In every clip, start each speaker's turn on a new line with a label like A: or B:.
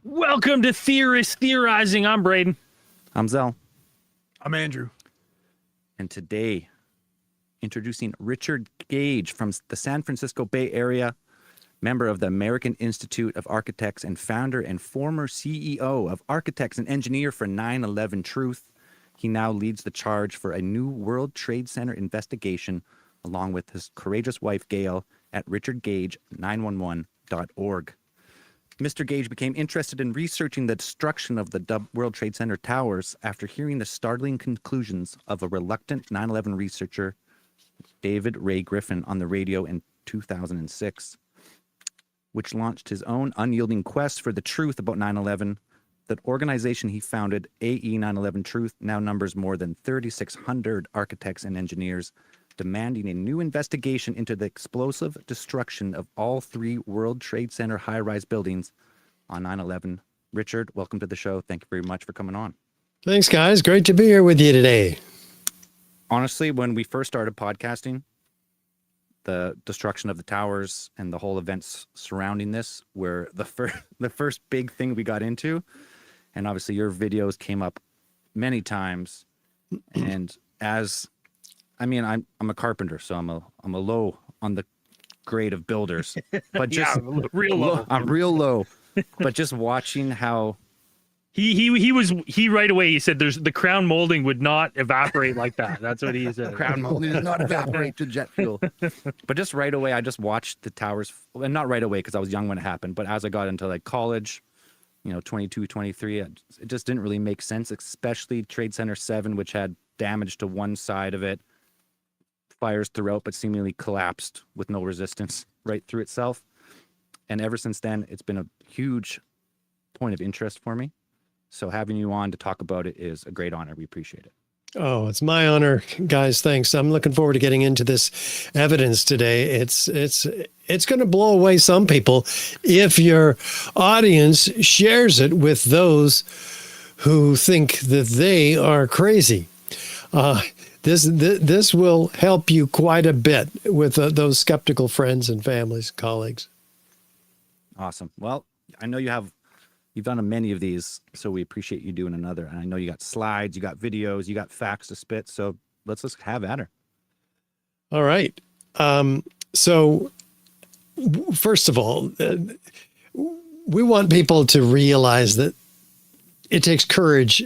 A: Welcome to Theorist Theorizing. I'm Braden.
B: I'm Zell.
C: I'm Andrew.
B: And today, introducing Richard Gage from the San Francisco Bay Area, member of the American Institute of Architects and founder and former CEO of Architects and Engineer for 9/11 Truth. He now leads the charge for a new World Trade Center investigation, along with his courageous wife, Gail, at richardgage911.org. Mr. Gage became interested in researching the destruction of the World Trade Center towers after hearing the startling conclusions of a reluctant 9/11 researcher, David Ray Griffin, on the radio in 2006, which launched his own unyielding quest for the truth about 9/11. The organization he founded, AIA 9/11 Truth, now numbers more than 3,600 architects and engineers, demanding a new investigation into the explosive destruction of all three World Trade Center high-rise buildings on 9/11. Richard, welcome to the show. Thank you very much for coming on.
D: Thanks, guys. Great to be here with you today.
B: Honestly, when we first started podcasting, the destruction of the towers and the whole events surrounding this were the first big thing we got into. And obviously your videos came up many times. And I'm a carpenter, so I'm a low on the grade of builders, but just
A: real low.
B: I'm real low, but just watching how
A: he right away, he said the crown molding would not evaporate like that. That's what he said.
B: crown molding does not evaporate to jet fuel. But just right away, I just watched the towers, and not right away because I was young when it happened, but as I got into like college, 22, 23, it just didn't really make sense, especially Trade Center 7, which had damage to one side of it, fires throughout, but seemingly collapsed with no resistance right through itself. And ever since then, it's been a huge point of interest for me. So having you on to talk about it is a great honor. We appreciate it.
D: Oh, it's my honor, guys. Thanks. I'm looking forward to getting into this evidence today. It's going to blow away some people if your audience shares it with those who think that they are crazy. This will help you quite a bit with those skeptical friends and families, colleagues.
B: Awesome. Well, I know you've done many of these, so we appreciate you doing another. And I know you got slides, you got videos, you got facts to spit. So let's just have at her.
D: All right. So first of all, we want people to realize that it takes courage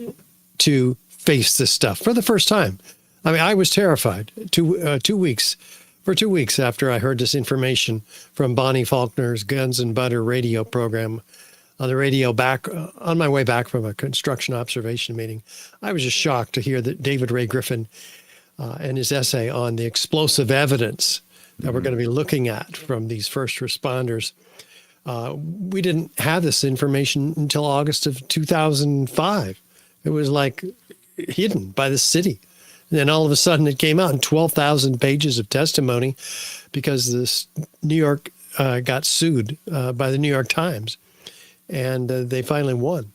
D: to face this stuff for the first time. I mean, I was terrified 2 weeks after I heard this information from Bonnie Faulkner's Guns and Butter radio program on the radio on my way back from a construction observation meeting. I was just shocked to hear that David Ray Griffin and his essay on the explosive evidence that we're going to be looking at from these first responders. We didn't have this information until August of 2005. It was like hidden by the city. And then all of a sudden it came out in 12,000 pages of testimony because this New York got sued by the New York Times, and they finally won.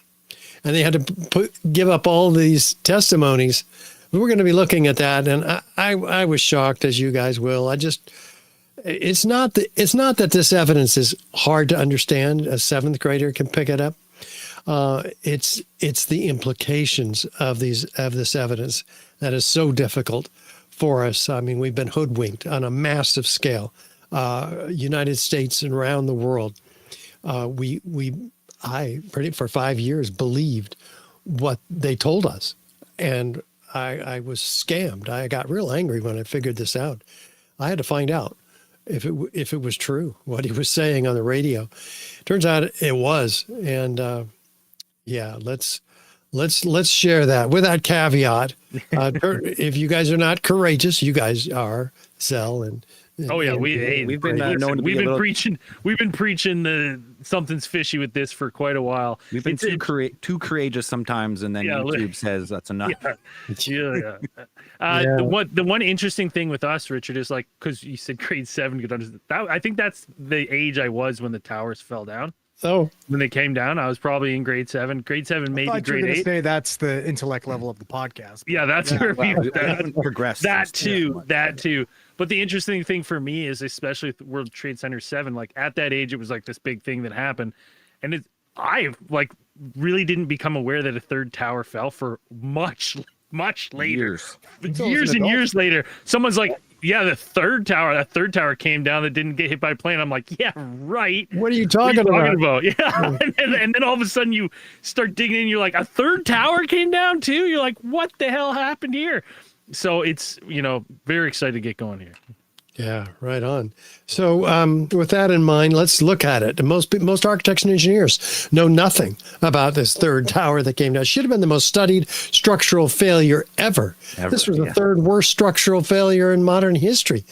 D: And they had to give up all these testimonies. We're going to be looking at that, and I was shocked, as you guys will. It's not that this evidence is hard to understand. A seventh grader can pick it up. It's the implications of this evidence that is so difficult for us. I mean, we've been hoodwinked on a massive scale, United States and around the world. I for 5 years believed what they told us, and I was scammed. I got real angry when I figured this out. I had to find out if it was true what he was saying on the radio. Turns out it was, and yeah, let's share that with that caveat. If you guys are not courageous, you guys are, Zell and.
A: Oh yeah, we've been preaching the something's fishy with this for quite a while.
B: We've been too courageous sometimes, and then YouTube says that's enough.
A: Yeah. The one interesting thing with us, Richard, is like, because you said grade 7 could understand that. I think that's the age I was when the towers fell down.
D: So
A: when they came down, I was probably in grade 7, maybe grade 8.
C: Say that's the intellect level of the podcast.
A: Yeah, that's where we
B: haven't progressed.
A: That too. But the interesting thing for me is, especially with World Trade Center 7, like at that age, it was like this big thing that happened. And I like really didn't become aware that a third tower fell for much later. Years and years later. Someone's like, yeah, that third tower came down that didn't get hit by a plane. I'm like, yeah, right.
D: What are you talking about?
A: Yeah. And then all of a sudden you start digging in. You're like, a third tower came down too? You're like, what the hell happened here? So it's, very excited to get going here.
D: Yeah, right on. So with that in mind, let's look at it. Most architects and engineers know nothing about this third tower that came down. It should have been the most studied structural failure ever. This was the third worst structural failure in modern history,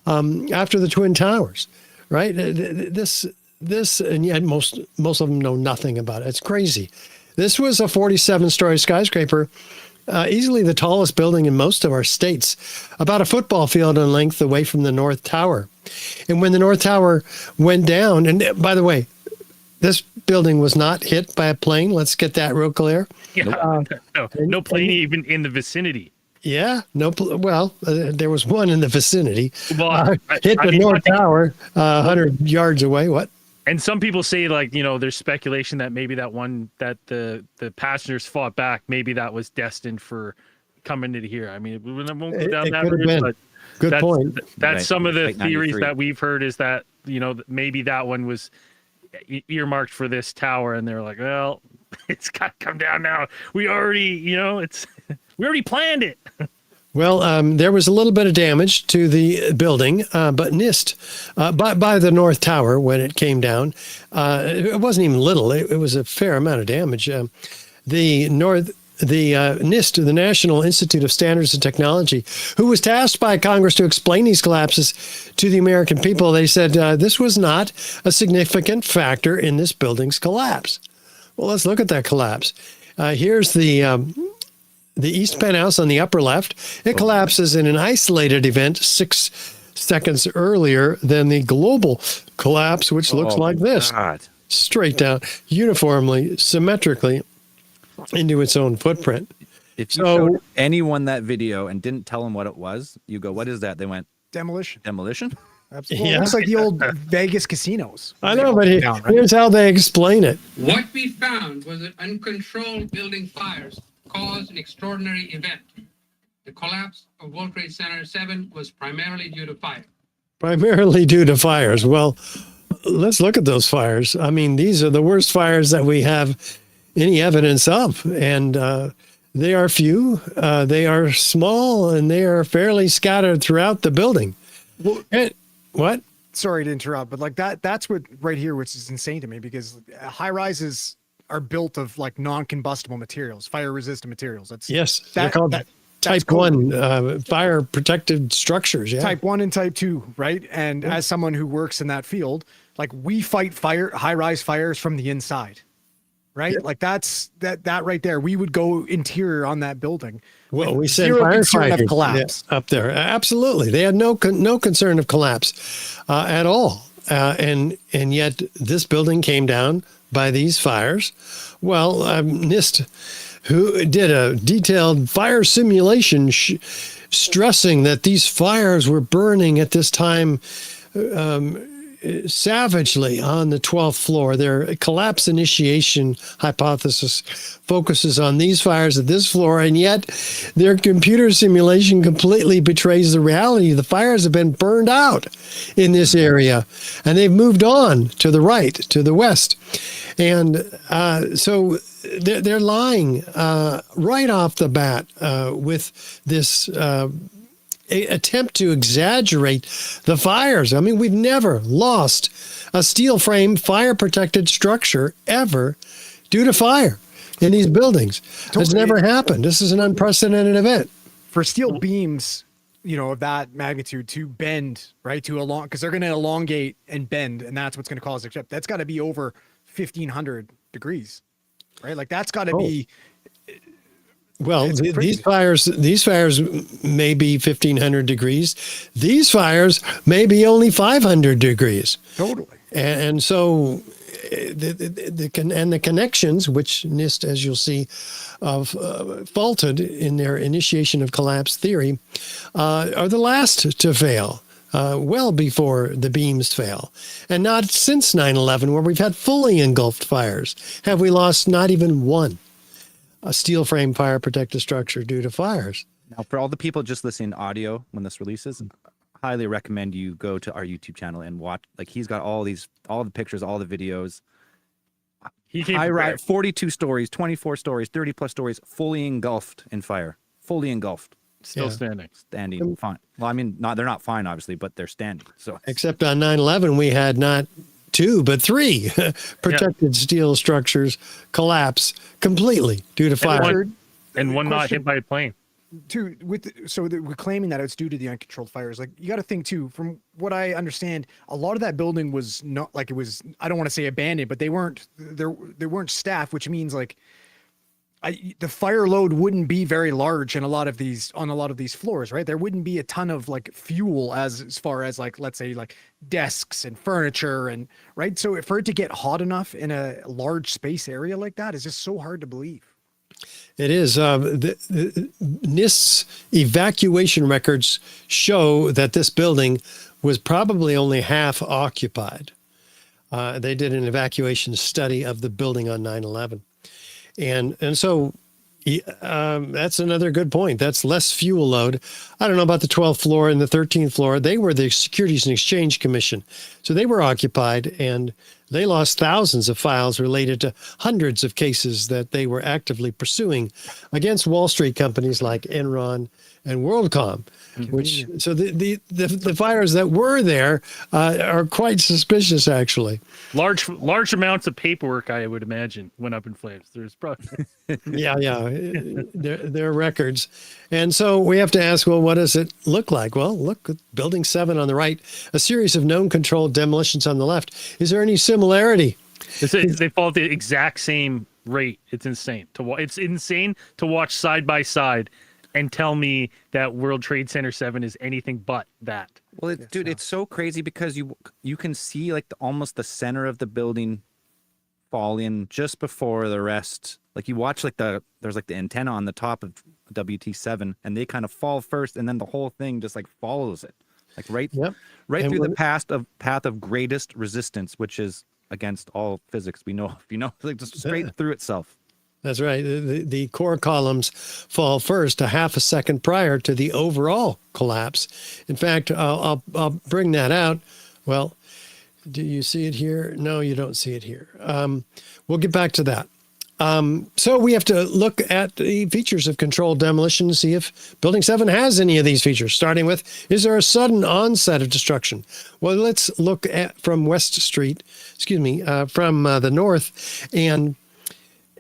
D: after the Twin Towers, right? This, and yet most of them know nothing about it. It's crazy. This was a 47-story skyscraper. Easily the tallest building in most of our states, about a football field in length away from the North Tower. And when the North Tower went down, and by the way, this building was not hit by a plane. Let's get that real clear.
A: Yeah, no plane even in the vicinity.
D: Yeah, there was one in the vicinity.
A: Well,
D: hit the North Tower 100 yards away. What?
A: And some people say, like, there's speculation that maybe that one that the passengers fought back, maybe that was destined for coming to here. I mean, we won't go down that route, but
D: good point.
A: That's
B: right.
A: some of the
B: Like
A: theories
B: 93.
A: that we've heard is that, maybe that one was earmarked for this tower, and they're like, well, it's got to come down now. We already, we already planned it.
D: Well, there was a little bit of damage to the building, but NIST, by the North Tower when it came down, it wasn't even little. It was a fair amount of damage. The NIST, the National Institute of Standards and Technology, who was tasked by Congress to explain these collapses to the American people, they said this was not a significant factor in this building's collapse. Well, let's look at that collapse. Here's the east penthouse on the upper left. It collapses in an isolated event 6 seconds earlier than the global collapse, which looks like this.
B: God.
D: Straight down, uniformly, symmetrically into its own footprint.
B: If you showed anyone that video and didn't tell them what it was, you go, what is that? They went,
C: Demolition.
B: demolition?
C: Absolutely.
D: Yeah.
C: It's like the old Vegas casinos.
D: I know, but here's how they explain it.
E: What we found was that uncontrolled building fires caused an extraordinary event. The collapse of World Trade Center 7 was primarily due to fire.
D: Primarily due to fires. Well, let's look at those fires. I mean, these are the worst fires that we have any evidence of. And they are few, they are small, and they are fairly scattered throughout the building.
C: Well,
D: What?
C: sorry to interrupt, but like that's what right here, which is insane to me, because high rises are built of like non-combustible materials, fire resistant materials. That's
D: They're called type 1 fire protected structures. Yeah.
C: Type 1 and type 2, right? And as someone who works in that field, like we fight high rise fires from the inside, right?
D: Yep.
C: Like that's that right there. We would go interior on that building.
D: Well, we said
C: zero concern
D: firefighters
C: of collapse.
D: up there. Absolutely. They had no concern of collapse at all. And yet this building came down by these fires. Well, NIST, who did a detailed fire simulation stressing that these fires were burning at this time savagely on the 12th floor. Their collapse initiation hypothesis focuses on these fires at this floor, and yet their computer simulation completely betrays the reality. The fires have been burned out in this area, and they've moved on to the right, to the west. And so they're lying right off the bat with this attempt to exaggerate the fires. I mean, we've never lost a steel frame fire protected structure ever due to fire in these buildings. It's never happened. This is an unprecedented event.
C: For steel beams, of that magnitude to bend, right, because they're going to elongate and bend, and that's what's going to cause the chip. That's got to be over 1,500 degrees, right? Like that's got to be.
D: Well, these fires may be 1,500 degrees. These fires may be only 500 degrees.
C: Totally.
D: And so the connections, which NIST, as you'll see, faulted in their initiation of collapse theory, are the last to fail. well before the beams fail. And not since 9/11, where we've had fully engulfed fires, have we lost not even one a steel frame fire protected structure due to fires.
B: Now, for all the people just listening to audio when this releases, highly recommend you go to our YouTube channel and watch. Like, he's got all the pictures, all the videos.
A: He came
B: I
A: prepared.
B: write 42 stories, 24 stories, 30 plus stories, fully engulfed in fire, fully engulfed,
A: Still
D: Yeah.
A: standing.
B: standing fine. Well, I mean, they're not fine, obviously, but they're standing. So
D: Except on 9/11, we had not 2, but 3 protected steel structures collapse completely due to fire.
C: Richard,
A: And one not
C: question-
A: hit by a plane.
C: too we're claiming that it's due to the uncontrolled fires. Like, you got to think too, from what I understand, a lot of that building was not like, it was, I don't want to say abandoned, but they weren't staffed, which means like the fire load wouldn't be very large in a lot of these floors, right? There wouldn't be a ton of like fuel as far as like, let's say like desks and furniture and right. So for it to get hot enough in a large space area like that is just so hard to believe.
D: It is. The NIST's evacuation records show that this building was probably only half occupied. They did an evacuation study of the building on 9/11. And so that's another good point. That's less fuel load. I don't know about the 12th floor and the 13th floor. They were the Securities and Exchange Commission. So they were occupied, and they lost thousands of files related to hundreds of cases that they were actively pursuing against Wall Street companies like Enron and WorldCom. Which, so the fires that were there are quite suspicious, actually.
A: Large amounts of paperwork, I would imagine, went up in flames. There's probably
D: Yeah. There are records. And so we have to ask, well, what does it look like? Well, look at Building 7 on the right, a series of known controlled demolitions on the left. Is there any similarity?
A: they fall at the exact same rate. It's insane it's insane to watch side by side and tell me that World Trade Center 7 is anything but that.
B: well, it's so crazy because you can see like almost the center of the building fall in just before the rest. Like, you watch like there's like the antenna on the top of WT7, and they kind of fall first, and then the whole thing just like follows it, like right
D: Yep.
B: right
D: And
B: through the
D: when-
B: path of greatest resistance, which is against all physics we know. Like just straight through itself.
D: That's right. The core columns fall first a half a second prior to the overall collapse. In fact, I'll bring that out. Well, do you see it here? No, you don't see it here. We'll get back to that. So we have to look at the features of controlled demolition to see if Building 7 has any of these features, starting with, is there a sudden onset of destruction? Well, let's look at from West Street, from the north, and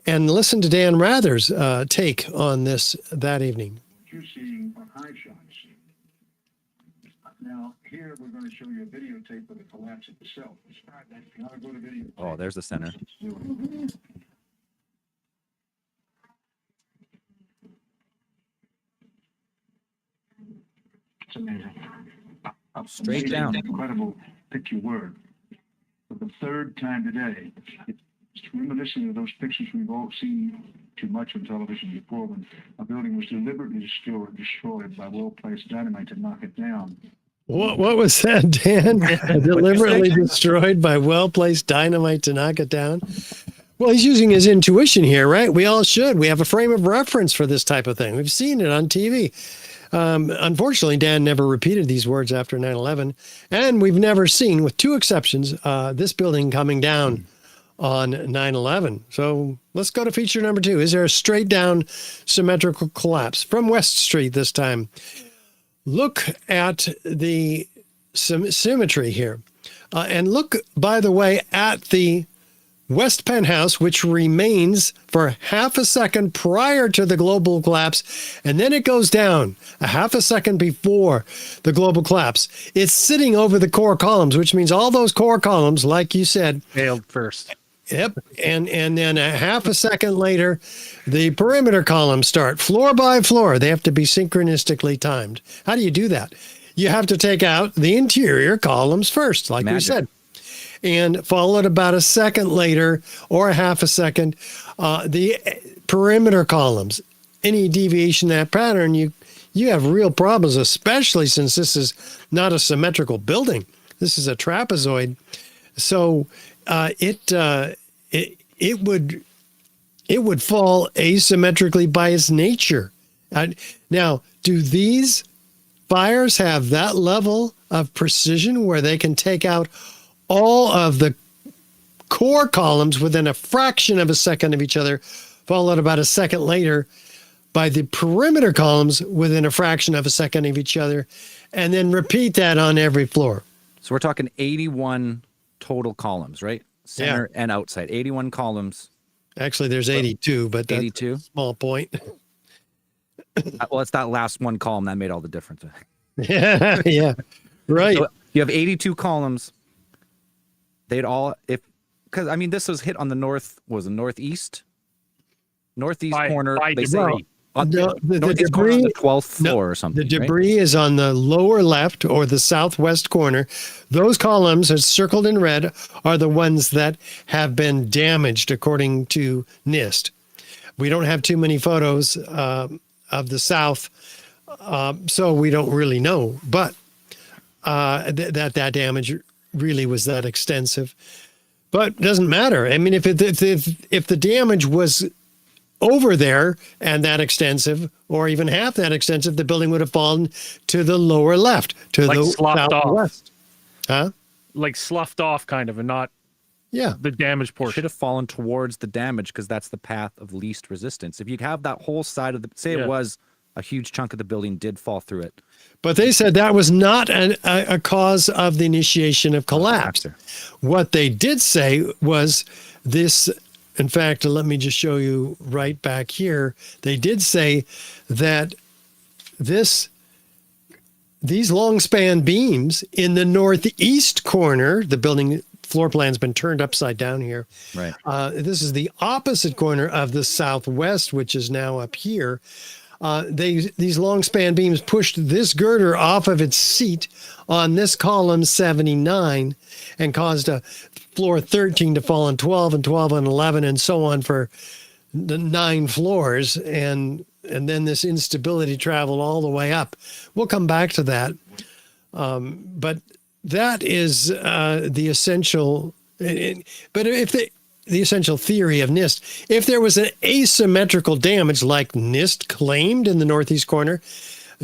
D: listen to Dan Rather's take on this that evening.
F: You're seeing are high shots. Now, here we're going to show you a videotape of the collapse itself. Now go to video.
B: Oh, there's the center.
F: It's amazing.
B: Straight
F: Amazing,
B: down.
F: Incredible. Pick your word. For the third time today, it's reminiscent of those pictures we've all seen too much on television before, when a building was deliberately destroyed by well-placed dynamite to knock it down.
D: What was that, Dan? Deliberately destroyed by well-placed dynamite to knock it down? Well, he's using his intuition here, right? We all should. We have a frame of reference for this type of thing. We've seen it on TV. Unfortunately, Dan never repeated these words after 9/11, and we've never seen, with 2 exceptions, this building coming down on 9/11. So let's go to feature number 2. Is there a straight down symmetrical collapse? From West Street this time. Look at the symmetry here. And look, by the way, at the West Penthouse, which remains for half a second prior to the global collapse, and then it goes down a half a second before the global collapse. It's sitting over the core columns, which means all those core columns, like you said,
A: Failed first.
D: Yep. And then a half a second later, the perimeter columns start floor by floor. They have to be synchronistically timed. How do you do that? You have to take out the interior columns first, like we said, and followed about a second later or a half a second, the perimeter columns. Any deviation in that pattern, you you have real problems, especially since this is not a symmetrical building. This is a trapezoid. So it would fall asymmetrically by its nature. Now, do these fires have that level of precision where they can take out all of the core columns within a fraction of a second of each other, followed about a second later by the perimeter columns within a fraction of a second of each other, and then repeat that on every floor?
B: So we're talking 81 total columns, right? Center and outside, 81 columns.
D: Actually, there's 82, but that's
B: 82?
D: a small point.
B: Well, it's that last one column that made all the difference.
D: Yeah, right.
B: So you have 82 columns. They'd all, because I mean, this was hit on the northeast corner.
A: By
B: They
A: debris.
B: say on the northeast corner on the 12th floor or something.
D: The
B: right?
D: debris is on the lower left or the southwest corner. Those columns, as circled in red, are the ones that have been damaged, according to NIST. We don't have too many photos of the south, so we don't really know. But that damage really was that extensive. But it doesn't matter. I mean, if the damage was over there and that extensive, or even half that extensive, the building would have fallen to the lower left, to
A: Like
D: the
A: sloughed off.
D: southwest. Huh?
A: Like sloughed off, kind of, and not
D: Yeah.
A: the damaged
B: Should
A: portion.
B: have fallen towards the damage because that's the path of least resistance. If you'd have that whole side of the, say
A: Yeah.
B: it was a huge chunk of the building did fall through it.
D: But they said that was not a cause of the initiation of collapse.
B: Factor.
D: What they did say was this. In fact, let me just show you right back here. They did say that these long span beams in the northeast corner, the building floor plan's been turned upside down here.
B: Right.
D: This is the opposite corner of the southwest, which is now up here. These long span beams pushed this girder off of its seat on this column 79 and caused a floor 13 to fall on 12 and 12 on 11 and so on for the 9 floors. And then this instability traveled all the way up. We'll come back to that. But that is the essential. But if the essential theory of NIST, if there was an asymmetrical damage like NIST claimed in the northeast corner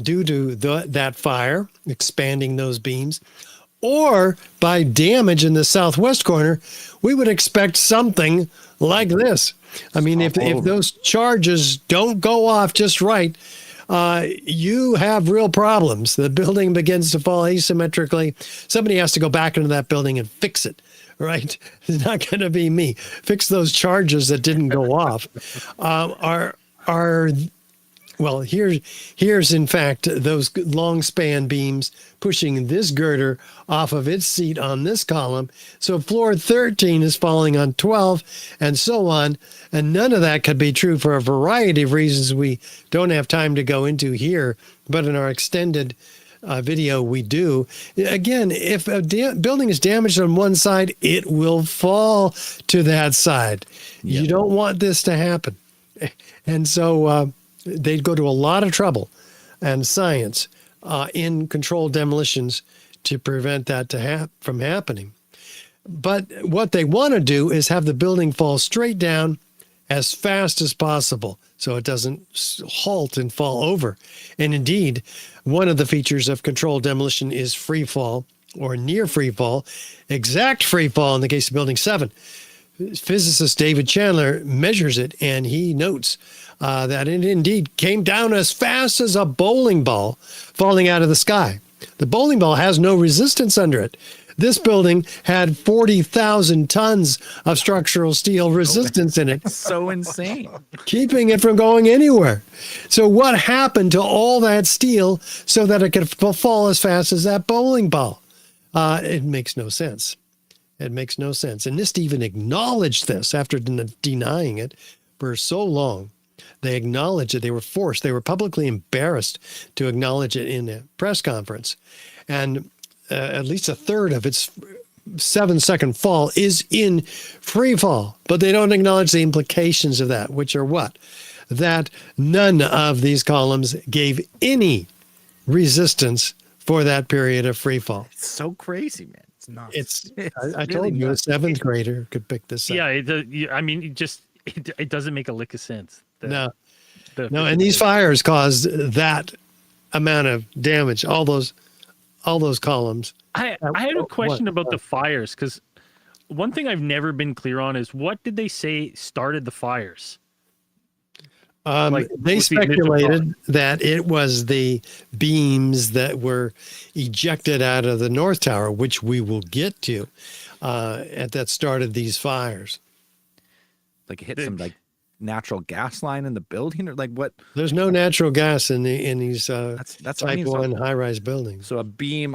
D: due to that fire expanding those beams, or by damage in the southwest corner, we would expect something like this. I mean, if those charges don't go off just right, you have real problems. The building begins to fall asymmetrically. Somebody has to go back into that building and fix it. Right? It's not going to be me. Fix those charges that didn't go off. Well, here's in fact those long span beams pushing this girder off of its seat on this column. So floor 13 is falling on 12 and so on. And none of that could be true for a variety of reasons we don't have time to go into here. But in our extended video, we do. Again, if a building is damaged on one side, it will fall to that side. Yep. You don't want this to happen. And so they'd go to a lot of trouble and science in controlled demolitions to prevent that from happening. But what they want to do is have the building fall straight down as fast as possible so it doesn't halt and fall over. And indeed, one of the features of controlled demolition is free fall or near free fall, exact free fall in the case of Building 7. Physicist David Chandler measures it, and he notes that it indeed came down as fast as a bowling ball falling out of the sky. The bowling ball has no resistance under it. This building had 40,000 tons of structural steel resistance in it.
B: So insane.
D: Keeping it from going anywhere. So what happened to all that steel so that it could fall as fast as that bowling ball? It makes no sense. It makes no sense. And NIST even acknowledged this after denying it for so long. They acknowledged it. They were forced. They were publicly embarrassed to acknowledge it in a press conference. And at least a third of its 7-second fall is in free fall, but they don't acknowledge the implications of that, which are what? that none of these columns gave any resistance for that period of free fall.
B: It's so crazy, man.
C: It's nuts.
D: It's I
B: really
D: told you a
B: nuts.
D: seventh grader could pick this up.
A: Yeah, I mean, it doesn't make a lick of sense.
D: No, and these fires caused that amount of damage. All those columns.
A: I had a question about the fires, because one thing I've never been clear on is, what did they say started the fires?
D: They speculated that it was the beams that were ejected out of the North Tower, which we will get to, that started these fires.
B: Like it hit some like natural gas line in the building, or like what?
D: There's no natural gas in these
B: That's what I
D: type
B: mean.
D: 1 high-rise buildings.
B: So a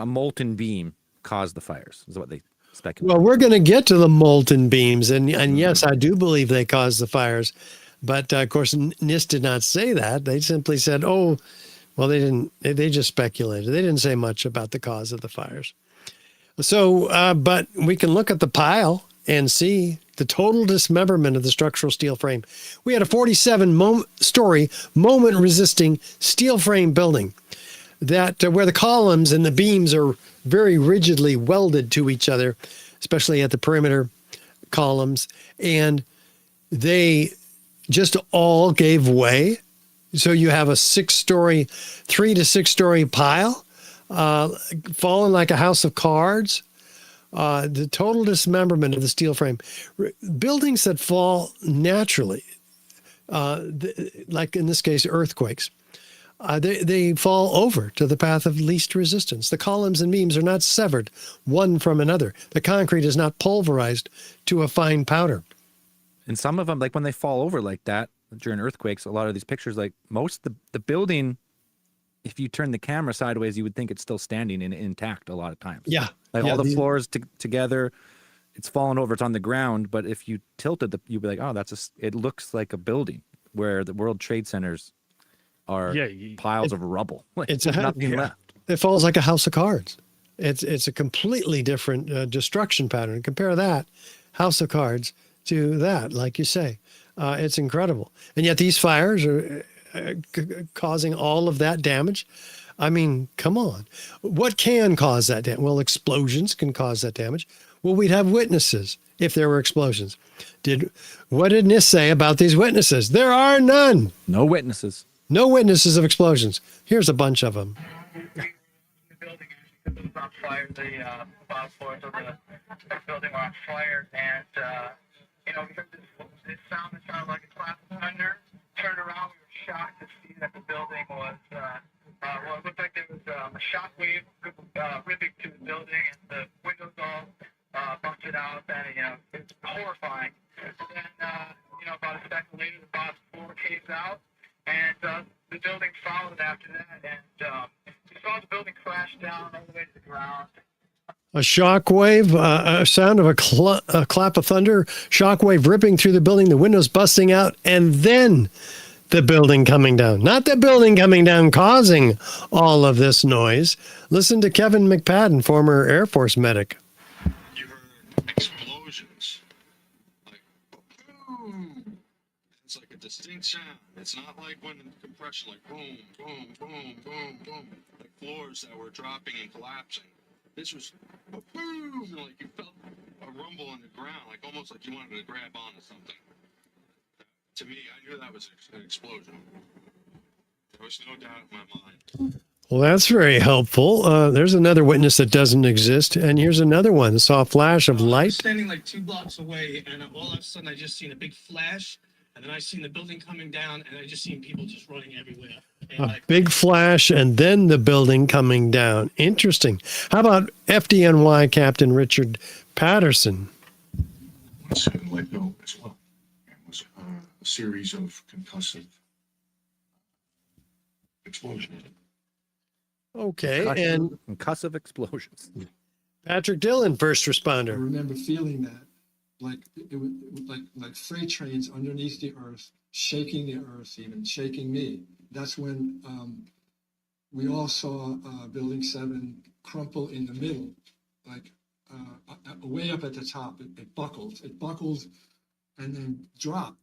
B: molten beam caused the fires, is what they speculate.
D: Well, we're going to get to the molten beams, and yes, I do believe they caused the fires, but of course, NIST did not say that. They simply said, "Oh, well, they didn't." They just speculated. They didn't say much about the cause of the fires. So, but we can look at the pile and see the total dismemberment of the structural steel frame. We had a 47-story moment-resisting steel frame building that where the columns and the beams are very rigidly welded to each other, especially at the perimeter columns, and they just all gave way. So you have a 3 to 6 story pile falling like a house of cards. The total dismemberment of the steel frame. Buildings that fall naturally, like in this case, earthquakes, they fall over to the path of least resistance. The columns and beams are not severed one from another. The concrete is not pulverized to a fine powder.
B: And some of them, like when they fall over like that during earthquakes, a lot of these pictures, like most of the building, if you turn the camera sideways, you would think it's still standing and intact a lot of times.
D: Yeah.
B: Like all the floors together, it's fallen over, it's on the ground. But if you tilted, you'd be like, oh, it looks like a building, where the World Trade Centers are piles of rubble. Like,
D: It's
B: there's nothing left.
D: It falls like a house of cards. It's a completely different destruction pattern. Compare that house of cards to that, like you say. It's incredible. And yet these fires are causing all of that damage. I mean, come on. What can cause that damage? Well, explosions can cause that damage. Well, we'd have witnesses if there were explosions. What did NIST say about these witnesses? There are none.
B: No witnesses.
D: No witnesses of explosions. Here's a bunch of them.
G: The building actually was on fire. The bottom floors of the building were on fire, and we heard this sound that sounded like a clap of thunder. Turned around, we were shocked to see that the building was it looked like there was a shock wave ripping through the building, and the windows all busted out. And it was horrifying. And then about a second later, the bottom floor caves out, and the building followed after that, and we saw the building crash down all the way to the ground.
D: A shock wave, a sound of a clap of thunder, shock wave ripping through the building, the windows busting out, and then the building coming down. Not the building coming down causing all of this noise. Listen to Kevin McPadden, former Air Force medic.
H: You heard explosions. Like, boom. It's like a distinct sound. It's not like when the compression, like boom, boom, boom, boom, boom, like floors that were dropping and collapsing. This was a boom, like you felt a rumble in the ground, like almost like you wanted to grab onto something. To me, I knew that was an explosion. There was no doubt in my mind.
D: Well, that's very helpful. There's another witness that doesn't exist, and here's another one. Saw a flash of
I: I was
D: light.
I: standing like 2 blocks away, and all of a sudden I just seen a big flash, and then I seen the building coming down, and I just seen people just running everywhere. And
D: A big flash, and then the building coming down. Interesting. How about FDNY Captain Richard Patterson?
H: Once in Lakeville as well. It was a series of concussive explosions.
D: Okay, and
B: Concussive explosions.
D: Patrick Dillon, first
J: I
D: responder.
J: remember feeling that, like it was like freight trains underneath the earth, shaking the earth, even shaking me. That's when we all saw Building 7 crumple in the middle, like way up at the top. It buckled, and then dropped.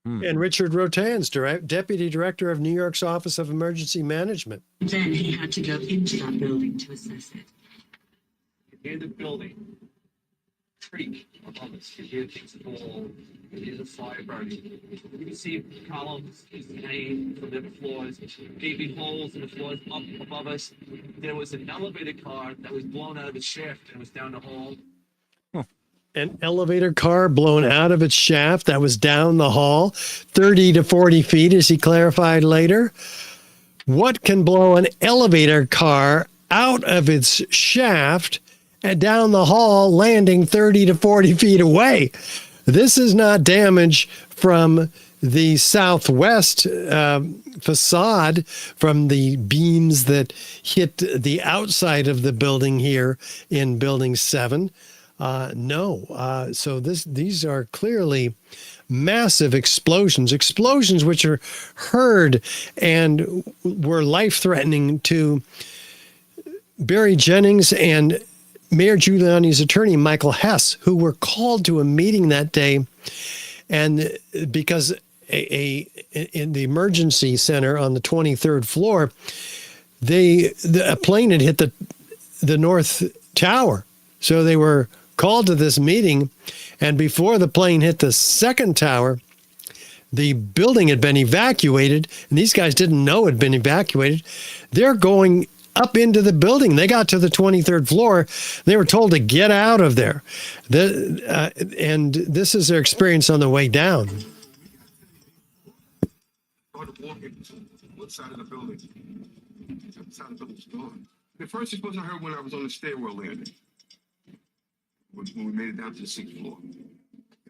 D: And Richard Rotan's Deputy Director of New York's Office of Emergency Management.
K: Then he had to go into that building to assess it.
L: Near the building, creak above us. You hear things fall. You hear the fire burning. You can see columns hanging from the floors, gaping holes in the floors up above us. There was an elevator car that was blown out of its shaft and was down the hall.
D: An elevator car blown out of its shaft that was down the hall, 30 to 40 feet, as he clarified later. What can blow an elevator car out of its shaft and down the hall, landing 30 to 40 feet away? This is not damage from the southwest facade, from the beams that hit the outside of the building here in Building 7. No. So these are clearly massive explosions which are heard and were life-threatening to Barry Jennings and Mayor Giuliani's attorney, Michael Hess, who were called to a meeting that day. And because in the emergency center on the 23rd floor, a plane had hit the North Tower. So they were called to this meeting, and before the plane hit the second tower, the building had been evacuated, and these guys didn't know it had been evacuated. They're going up into the building. They got to the 23rd floor. They were told to get out of there. And this is their experience on the way down.
H: Started walking to one side of the building. The other side of the building was gone. The first explosion I heard when I was on the stairwell landing. When we made it down to the 6th floor. Then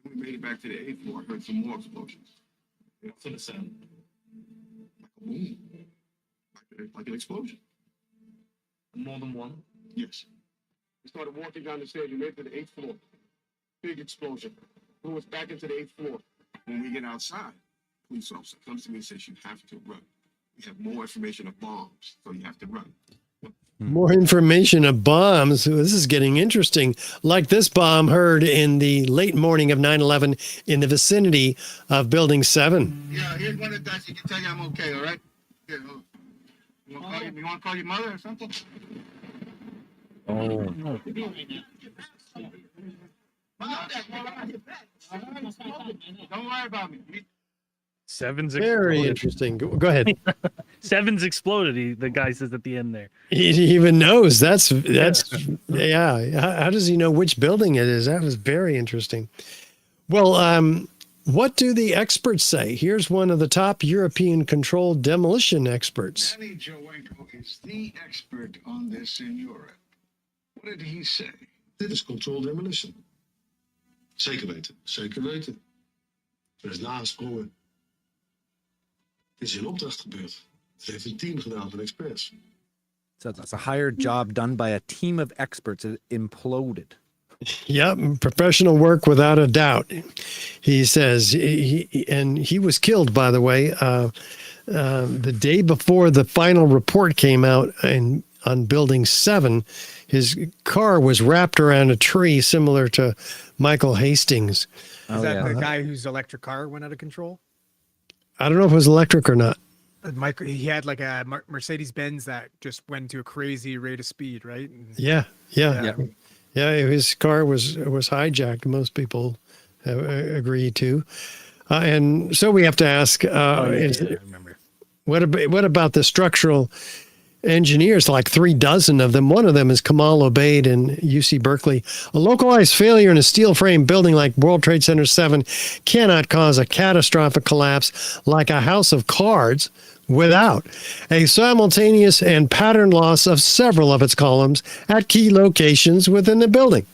H: we made it back to the 8th floor. I heard some more explosions. What's the sound? Like a boom. Like an explosion.
L: More than one?
H: Yes. We started walking down the stairs. We made it to the 8th floor. Big explosion. Blew us back into the 8th floor. When we get outside, police officer comes to me and says, you have to run. We have more information of bombs, so you have to run.
D: More information of bombs. This is getting interesting. Like this bomb heard in the late morning of 9/11 in the vicinity of Building 7.
G: Yeah, here's one of the guys. He can tell you I'm okay, all right? Here, you want to call your mother or something?
B: Oh.
G: Don't worry about me.
A: Seven's
D: Very
A: exploded.
D: interesting. Go ahead.
A: Seven's exploded. The guy says at the end there.
D: He even knows. That's yeah. How does he know which building it is? That was very interesting. Well, what do the experts say? Here's one of the top European controlled demolition experts.
F: Danny Jowenko is the expert on this in Europe. What did he say?
H: Dit is controlled demolition. Zeker weten. Zeker weten. Er is nagesprongen. Dit is in opdracht gebeurd. Het heeft een team gedaan van experts.
B: So it's a hired job done by a team of experts. It imploded.
D: Yep, professional work without a doubt. He says, he was killed, by the way, the day before the final report came out on Building 7. His car was wrapped around a tree, similar to Michael Hastings.
C: Is that the guy whose electric car went out of control?
D: I don't know if it was electric or not.
C: He had like a Mercedes Benz that just went to a crazy rate of speed, right?
D: Yeah. His car was hijacked. Most people have agreed to, and so we have to ask:
A: I remember.
D: What about the structural engineers? Like 36 of them. One of them is Kamal Obeid in UC Berkeley. A localized failure in a steel frame building like World Trade Center 7 cannot cause a catastrophic collapse like a house of cards without a simultaneous and pattern loss of several of its columns at key locations within the building.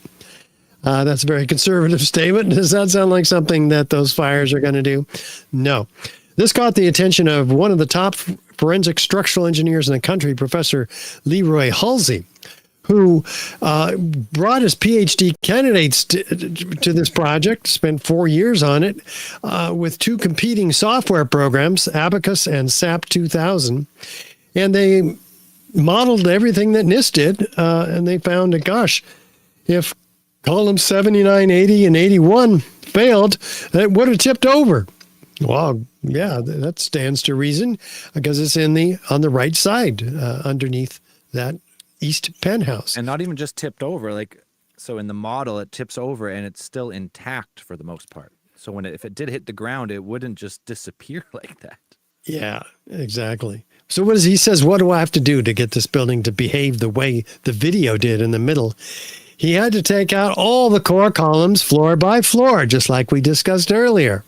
D: That's a very conservative statement. Does that sound like something that those fires are going to do? No. This caught the attention of one of the top forensic structural engineers in the country, Professor Leroy Halsey, who brought his PhD candidates to this project, spent 4 years on it, with 2 competing software programs, Abacus and SAP 2000. And they modeled everything that NIST did, and they found that, gosh, if columns 79, 80, and 81 failed, it would have tipped over. Well, yeah, that stands to reason because it's on the right side underneath that east penthouse.
B: And not even just tipped over. Like, so in the model, it tips over and it's still intact for the most part. So if it did hit the ground, it wouldn't just disappear like that.
D: Yeah, exactly. So he says, what do I have to do to get this building to behave the way the video did in the middle? He had to take out all the core columns floor by floor, just like we discussed earlier.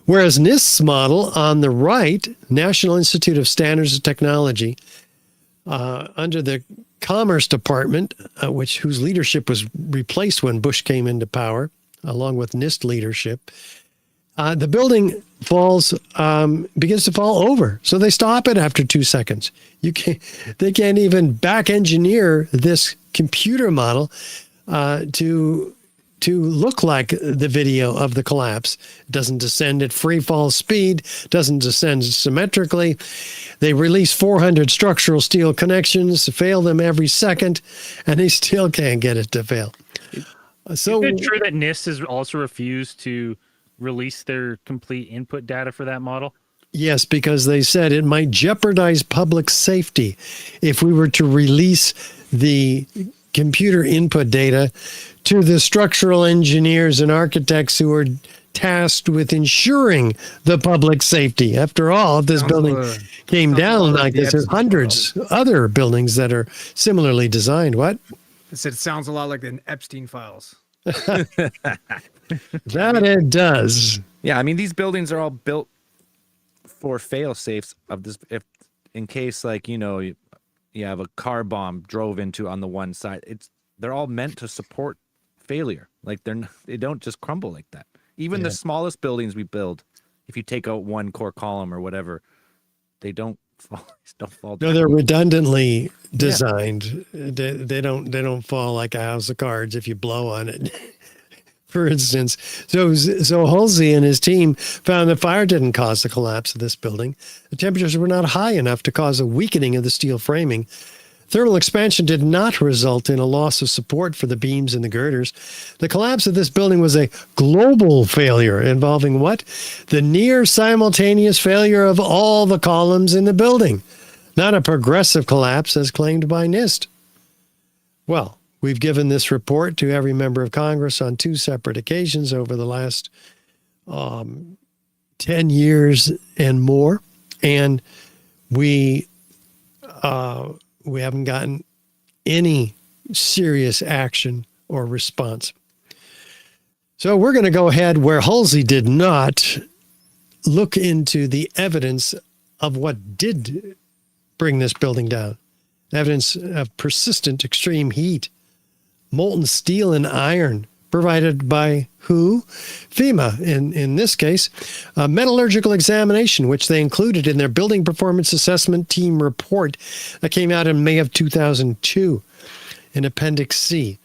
D: Whereas NIST's model on the right, National Institute of Standards and Technology, under the Commerce Department, whose leadership was replaced when Bush came into power, along with NIST leadership, the building begins to fall over. So they stop it after 2 seconds. They can't even back engineer this computer model to look like the video of the collapse. It doesn't descend at free fall speed, doesn't descend symmetrically. They release 400 structural steel connections to fail them every second, and they still can't get it to fail. So
A: is it true that NIST has also refused to release their complete input data for that model?
D: Yes, because they said it might jeopardize public safety if we were to release the computer input data to the structural engineers and architects who are tasked with ensuring the public safety. After all, if this building came down like this, there's hundreds other buildings that are similarly designed. What?
C: I said it sounds a lot like the Epstein files.
D: That it does.
B: Yeah, I mean, these buildings are all built for fail safes of this. If in case, like, you have a car bomb drove into on the one side, they're all meant to support failure. Like they don't just crumble like that. Even the smallest buildings we build, if you take out one core column or whatever, they don't fall down.
D: No, they're redundantly designed. Yeah. They don't fall like a house of cards if you blow on it. For instance, so Halsey and his team found that fire didn't cause the collapse of this building. The temperatures were not high enough to cause a weakening of the steel framing. Thermal expansion did not result in a loss of support for the beams and the girders. The collapse of this building was a global failure involving what? The near simultaneous failure of all the columns in the building, not a progressive collapse as claimed by NIST. Well, we've given this report to every member of Congress on 2 separate occasions over the last 10 years and more, and we haven't gotten any serious action or response. So we're going to go ahead where Halsey did not look into the evidence of what did bring this building down. Evidence of persistent extreme heat, molten steel and iron provided by who? FEMA, in this case, a metallurgical examination, which they included in their Building Performance Assessment Team report that came out in May of 2002 in Appendix C.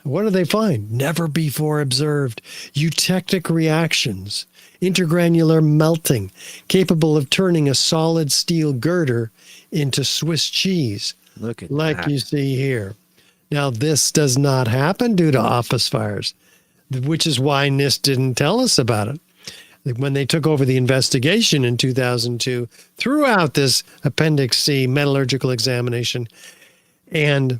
D: What do they find? Never before observed eutectic reactions, intergranular melting, capable of turning a solid steel girder into Swiss cheese.
B: Look at
D: like
B: that.
D: You see here. Now, this does not happen due to office fires, which is why NIST didn't tell us about it. When they took over the investigation in 2002, throughout this Appendix C metallurgical examination, and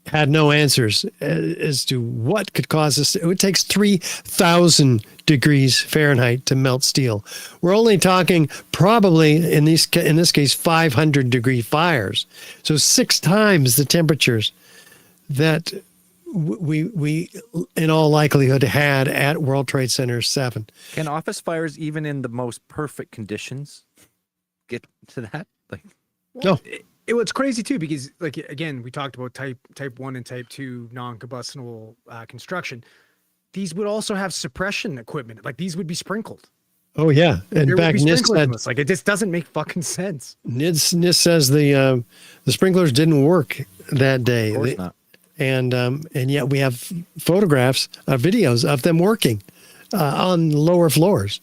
D: had no answers as to what could cause this. It takes 3,000 degrees Fahrenheit to melt steel. We're only talking probably, in this case, 500-degree fires. So 6 times the temperatures that we in all likelihood had at World Trade Center 7.
B: Can office fires, even in the most perfect conditions, get to that? Like,
D: no.
C: It's crazy too, because like, again, we talked about type 1 and type 2 non-combustible construction. These would also have suppression equipment. Like these would be sprinkled.
D: Oh yeah. In fact, NIST said,
C: like it just doesn't make fucking sense.
D: NIST says the sprinklers didn't work that day.
B: Of course not.
D: And yet we have photographs, videos of them working on lower floors.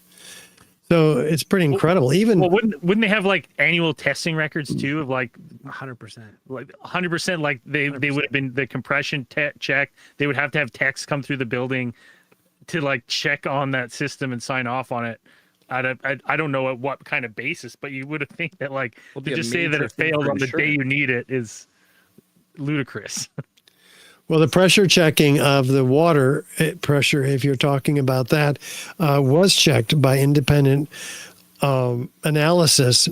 D: So it's pretty incredible.
A: Wouldn't they have like annual testing records too of like
C: 100%,
A: like 100%? Like they would have been the compression check. They would have to have techs come through the building to like check on that system and sign off on it. I don't know at what kind of basis, but you would think that like
B: Will
A: to
B: be a
A: just say that
B: major
A: it
B: thing
A: failed
B: for
A: on the day
B: insurance.
A: you need it is ludicrous.
D: Well, the pressure checking of the water pressure, if you're talking about that, was checked by independent analysis,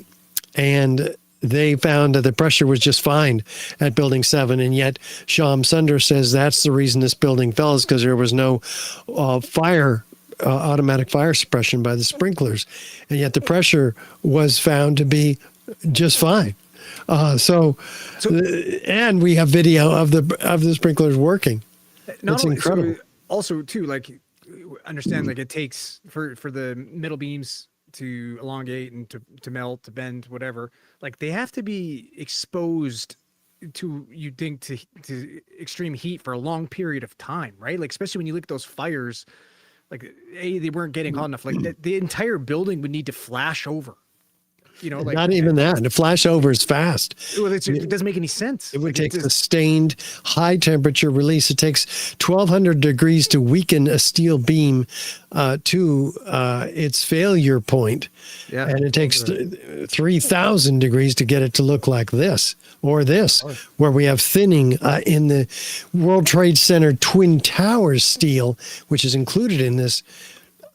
D: and they found that the pressure was just fine at Building 7. And yet Sham Sunder says that's the reason this building fell, is because there was no automatic fire suppression by the sprinklers. And yet the pressure was found to be just fine. And we have video of the sprinklers working.
C: Not
D: It's
C: only,
D: incredible.
C: So also too, like, understand, like, it takes for the middle beams to elongate and to melt, to bend, whatever. Like, they have to be exposed to, you think, to extreme heat for a long period of time, right? Like, especially when you look at those fires, like, they weren't getting hot enough. Like, the entire building would need to flash over. You know, like,
D: Not even that. The flash over is fast.
C: well, it doesn't make any sense.
D: It would
C: Like,
D: take
C: it's-
D: sustained high temperature release. It takes 1200 degrees to weaken a steel beam to its failure point.
C: Yeah.
D: And it takes 3000 degrees to get it to look like this or this, where we have thinning in the World Trade Center Twin Towers steel, which is included in this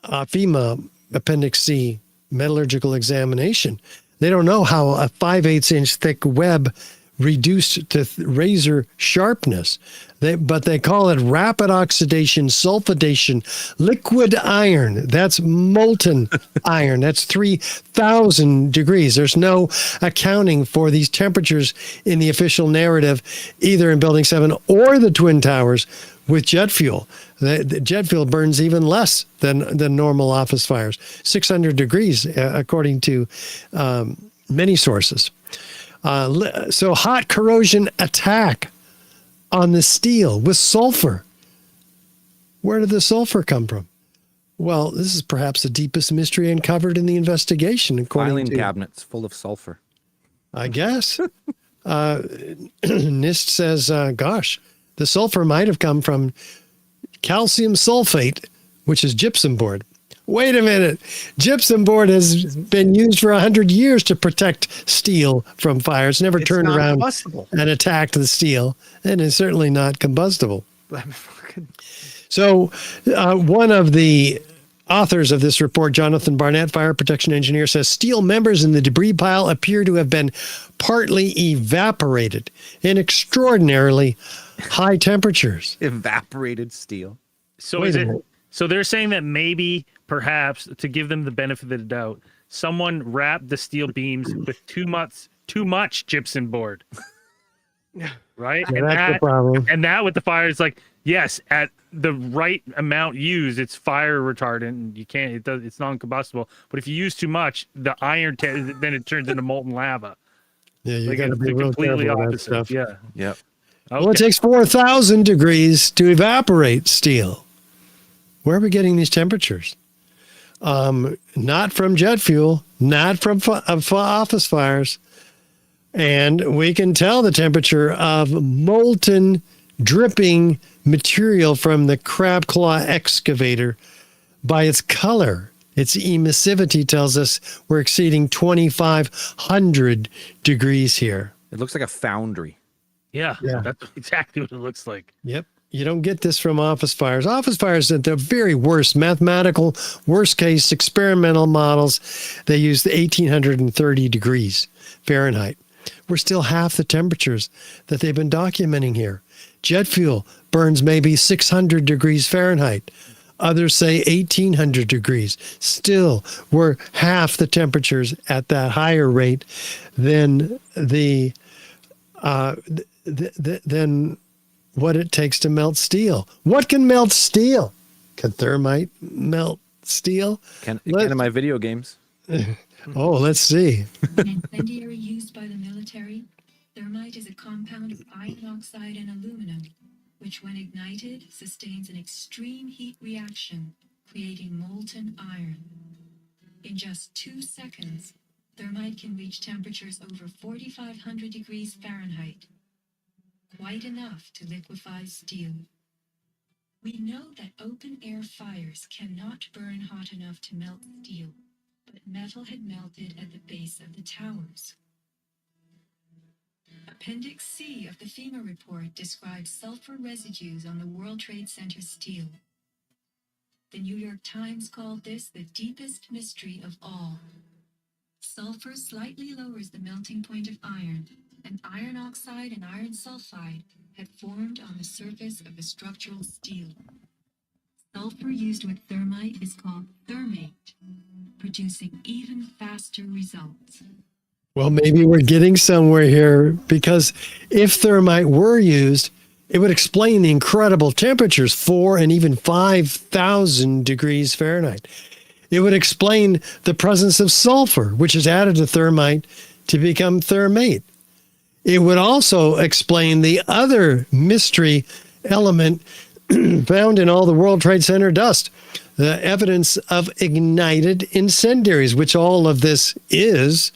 D: FEMA Appendix C metallurgical examination. They don't know how a 5/8 inch thick web reduced to razor sharpness. But they call it rapid oxidation, sulfidation, liquid iron. That's molten iron. That's 3000 degrees. There's no accounting for these temperatures in the official narrative, either in Building 7 or the Twin Towers with jet fuel. The jet fuel burns even less than normal office fires, 600 degrees, according to many sources. So hot corrosion attack on the steel with sulfur. Where did the sulfur come from? Well, this is perhaps the deepest mystery uncovered in the investigation, according
B: Filing
D: to
B: cabinets full of sulfur.
D: I guess. NIST says, gosh, the sulfur might have come from calcium sulfate, which is gypsum board. Wait a minute. Gypsum board has been used for 100 years to protect steel from fire. It's never
C: It's
D: turned
C: not
D: around
C: combustible.
D: and attacked the steel, and it's certainly not combustible. So one of the authors of this report, Jonathan Barnett, fire protection engineer, says steel members in the debris pile appear to have been partly evaporated in extraordinarily high temperatures.
B: Evaporated steel.
A: So
D: Wait
A: is
D: a
A: it?
D: minute.
A: So they're saying that maybe, perhaps, to give them the benefit of the doubt, someone wrapped the steel beams with too much gypsum board. Right?
D: Yeah, that's the problem.
A: And that with the fire is like, yes, at the right amount used, it's fire retardant. And you can't. It's non-combustible. But if you use too much, the iron then it turns into molten lava.
D: Yeah, you
A: Like,
D: got to
A: it's
D: be
A: the
D: real
A: completely
D: careful with that
A: opposite.
D: stuff.
A: Yeah.
B: Yep.
A: Okay.
D: Well, it takes 4,000 degrees to evaporate steel. Where are we getting these temperatures? Not from jet fuel, not from office fires. And we can tell the temperature of molten, dripping material from the crab claw excavator by its color. Its emissivity tells us we're exceeding 2,500 degrees here.
B: It looks like a foundry.
A: Yeah,
D: Yeah.
A: that's exactly what it looks like.
D: Yep. You don't get this from office fires. Office fires at the very worst, mathematical, worst case, experimental models, they use the 1,830 degrees Fahrenheit. We're still half the temperatures that they've been documenting here. Jet fuel burns maybe 600 degrees Fahrenheit. Others say 1,800 degrees. Still, we're half the temperatures at that higher rate than than what it takes to melt steel. What can melt steel? Can thermite melt steel?
B: Can in my video games.
D: Oh, let's see.
K: An incendiary used by the military, thermite is a compound of iron oxide and aluminum, which when ignited sustains an extreme heat reaction, creating molten iron. In just 2 seconds, thermite can reach temperatures over 4,500 degrees Fahrenheit, quite enough to liquefy steel. We know that open-air fires cannot burn hot enough to melt steel, but metal had melted at the base of the towers. Appendix C of the FEMA report describes sulfur residues on the World Trade Center steel. The New York Times called this the deepest mystery of all. Sulfur slightly lowers the melting point of iron, and iron oxide and iron sulfide had formed on the surface of the structural steel. Sulfur used with thermite is called thermate, producing even faster results.
D: Well, maybe we're getting somewhere here, because if thermite were used, it would explain the incredible temperatures, 4,000 and even 5,000 degrees Fahrenheit. It would explain the presence of sulfur, which is added to thermite to become thermate. It would also explain the other mystery element found in all the World Trade Center dust, the evidence of ignited incendiaries, which all of this is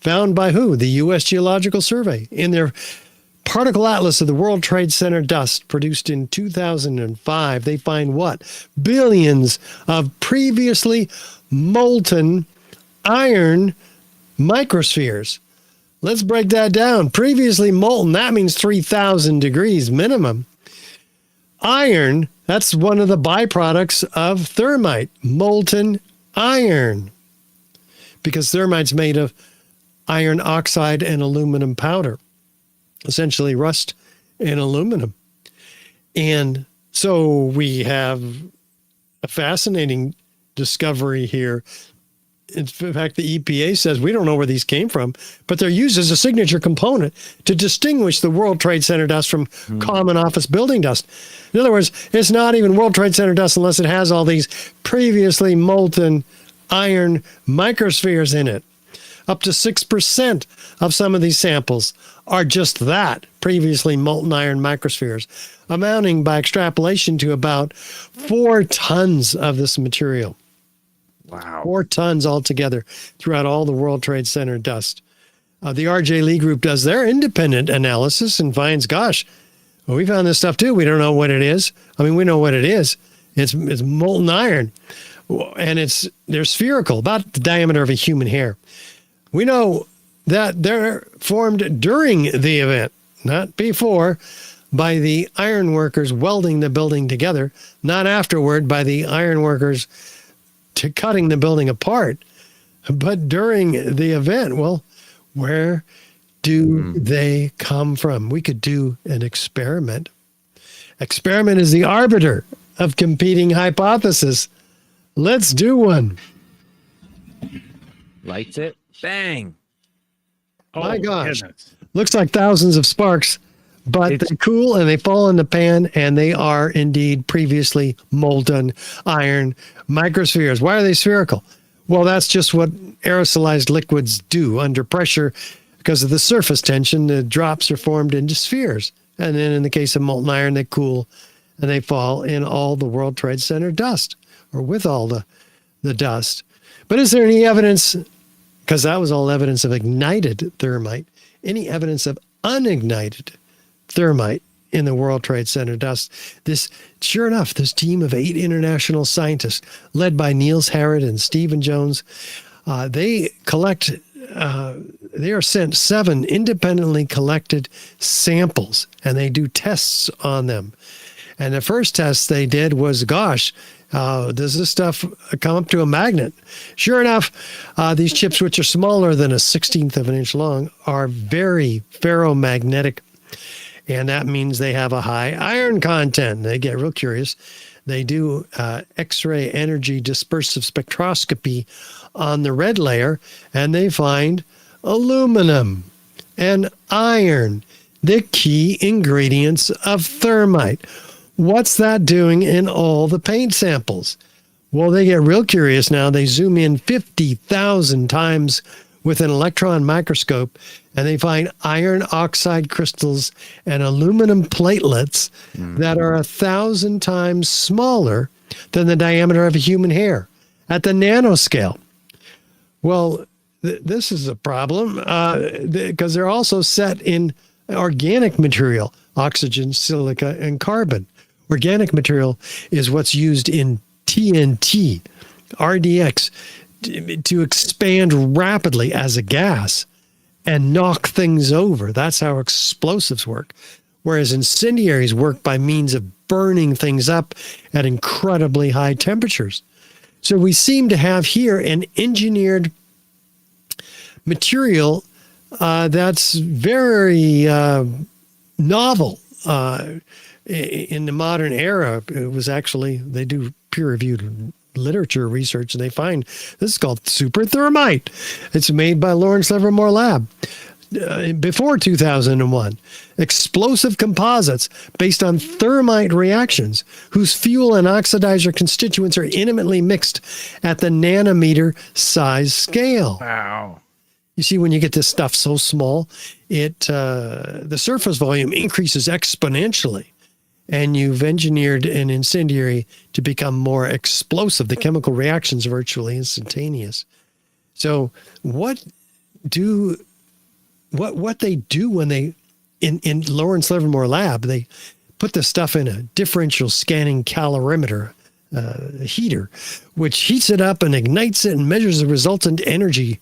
D: found by who? The U.S. Geological Survey. In their particle atlas of the World Trade Center dust produced in 2005, they find what? Billions of previously molten iron microspheres. Let's break that down. Previously molten, that means 3,000 degrees minimum. Iron, that's one of the byproducts of thermite, molten iron, because thermite's made of iron oxide and aluminum powder, essentially rust and aluminum. And so we have a fascinating discovery here. In fact, the EPA says we don't know where these came from, but they're used as a signature component to distinguish the World Trade Center dust from common office building dust. In other words, it's not even World Trade Center dust unless it has all these previously molten iron microspheres in it. Up to 6% of some of these samples are just that, previously molten iron microspheres, amounting by extrapolation to about 4 tons of this material.
B: Wow.
D: 4 tons altogether throughout all the World Trade Center dust. The R.J. Lee Group does their independent analysis and finds, gosh, well, we found this stuff too. We don't know what it is. I mean, we know what it is. It's molten iron, and they're spherical, about the diameter of a human hair. We know that they're formed during the event, not before, by the iron workers welding the building together, not afterward by the iron workers to cutting the building apart, but during the event. Well, where do they come from? We could do an experiment. Experiment is the arbiter of competing hypotheses. Let's do one.
B: Lights it. Bang.
D: My gosh.
A: Goodness.
D: Looks like thousands of sparks, but they cool and they fall in the pan, and they are indeed previously molten iron microspheres. Why are they spherical? Well, that's just what aerosolized liquids do under pressure. Because of the surface tension, the drops are formed into spheres. And then in the case of molten iron, they cool and they fall in all the World Trade Center dust, or with all the dust. But is there any evidence, because that was all evidence of ignited thermite, any evidence of unignited thermite in the World Trade Center dust? Sure enough, this team of 8 international scientists, led by Niels Harrod and Stephen Jones, they are sent 7 independently collected samples, and they do tests on them. And the first test they did was, gosh, does this stuff come up to a magnet? Sure enough, these chips, which are smaller than a 1/16 of an inch long, are very ferromagnetic. And that means they have a high iron content. They get real curious. They do X-ray energy dispersive spectroscopy on the red layer, and they find aluminum and iron, the key ingredients of thermite. What's that doing in all the paint samples? Well, they get real curious now. They zoom in 50,000 times with an electron microscope, and they find iron oxide crystals and aluminum platelets that are 1,000 times smaller than the diameter of a human hair at the nanoscale. Well, this is a problem because they're also set in organic material, oxygen, silica, and carbon. Organic material is what's used in TNT, RDX, to expand rapidly as a gas and knock things over. That's how explosives work. Whereas incendiaries work by means of burning things up at incredibly high temperatures. So we seem to have here an engineered material that's very novel in the modern era. It was actually, they do peer-reviewed literature research, and they find this is called super thermite. It's made by Lawrence Livermore Lab before 2001. Explosive composites based on thermite reactions whose fuel and oxidizer constituents are intimately mixed at the nanometer size scale.
A: Wow.
D: You see, when you get this stuff so small, the surface volume increases exponentially, and you've engineered an incendiary to become more explosive. The chemical reactions are virtually instantaneous. So what they do when they, in Lawrence Livermore Lab, they put the stuff in a differential scanning calorimeter heater, which heats it up and ignites it and measures the resultant energy.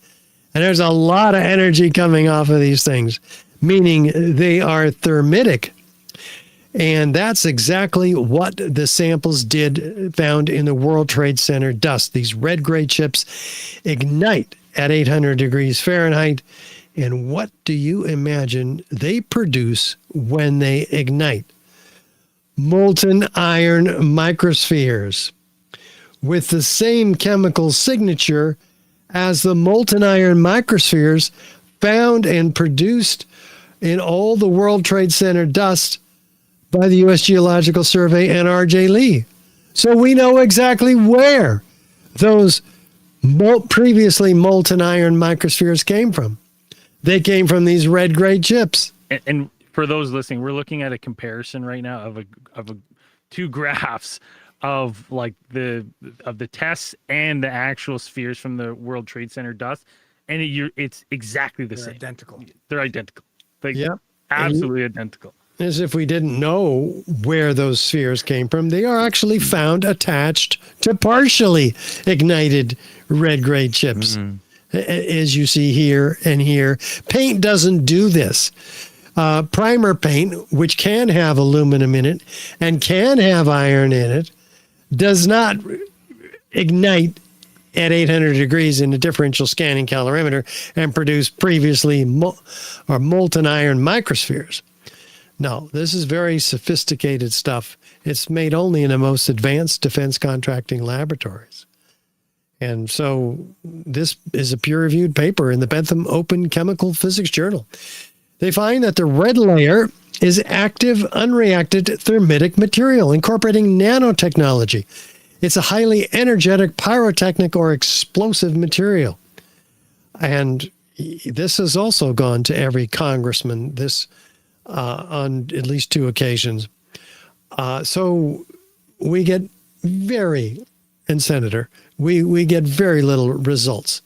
D: And there's a lot of energy coming off of these things, meaning they are thermitic. And that's exactly what the samples found in the World Trade Center dust. These red-gray chips ignite at 800 degrees Fahrenheit. And what do you imagine they produce when they ignite? Molten iron microspheres with the same chemical signature as the molten iron microspheres found and produced in all the World Trade Center dust by the U.S. Geological Survey and R.J. Lee. So we know exactly where those previously molten iron microspheres came from. They came from these red-gray chips.
A: And for those listening, we're looking at a comparison right now of two graphs of like the tests and the actual spheres from the World Trade Center dust, and it's exactly the same.
C: Identical.
A: They're identical.
D: Yeah,
A: absolutely identical.
D: As if we didn't know where those spheres came from. They are actually found attached to partially ignited red-gray chips, as you see here and here. Paint doesn't do this. Primer paint, which can have aluminum in it and can have iron in it, does not ignite at 800 degrees in a differential scanning calorimeter and produce previously molten iron microspheres. No, this is very sophisticated stuff. It's made only in the most advanced defense contracting laboratories. And so this is a peer-reviewed paper in the Bentham Open Chemical Physics Journal. They find that the red layer is active, unreacted thermitic material incorporating nanotechnology. It's a highly energetic pyrotechnic or explosive material. And this has also gone to every congressman on at least two occasions. So we get and Senator, we get very little results.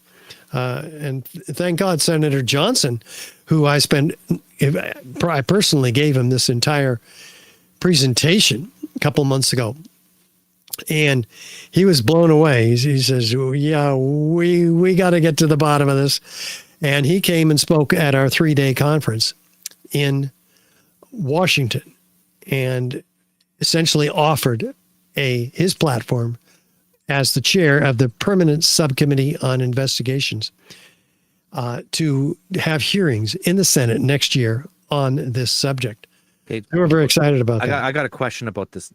D: And thank God Senator Johnson, who I personally gave him this entire presentation a couple months ago. And he was blown away. He says, yeah, we got to get to the bottom of this. And he came and spoke at our 3-day conference in Washington and essentially offered his platform as the chair of the Permanent Subcommittee on Investigations to have hearings in the Senate next year on this subject.
B: Okay,
D: we're very excited about that.
B: I got a question about this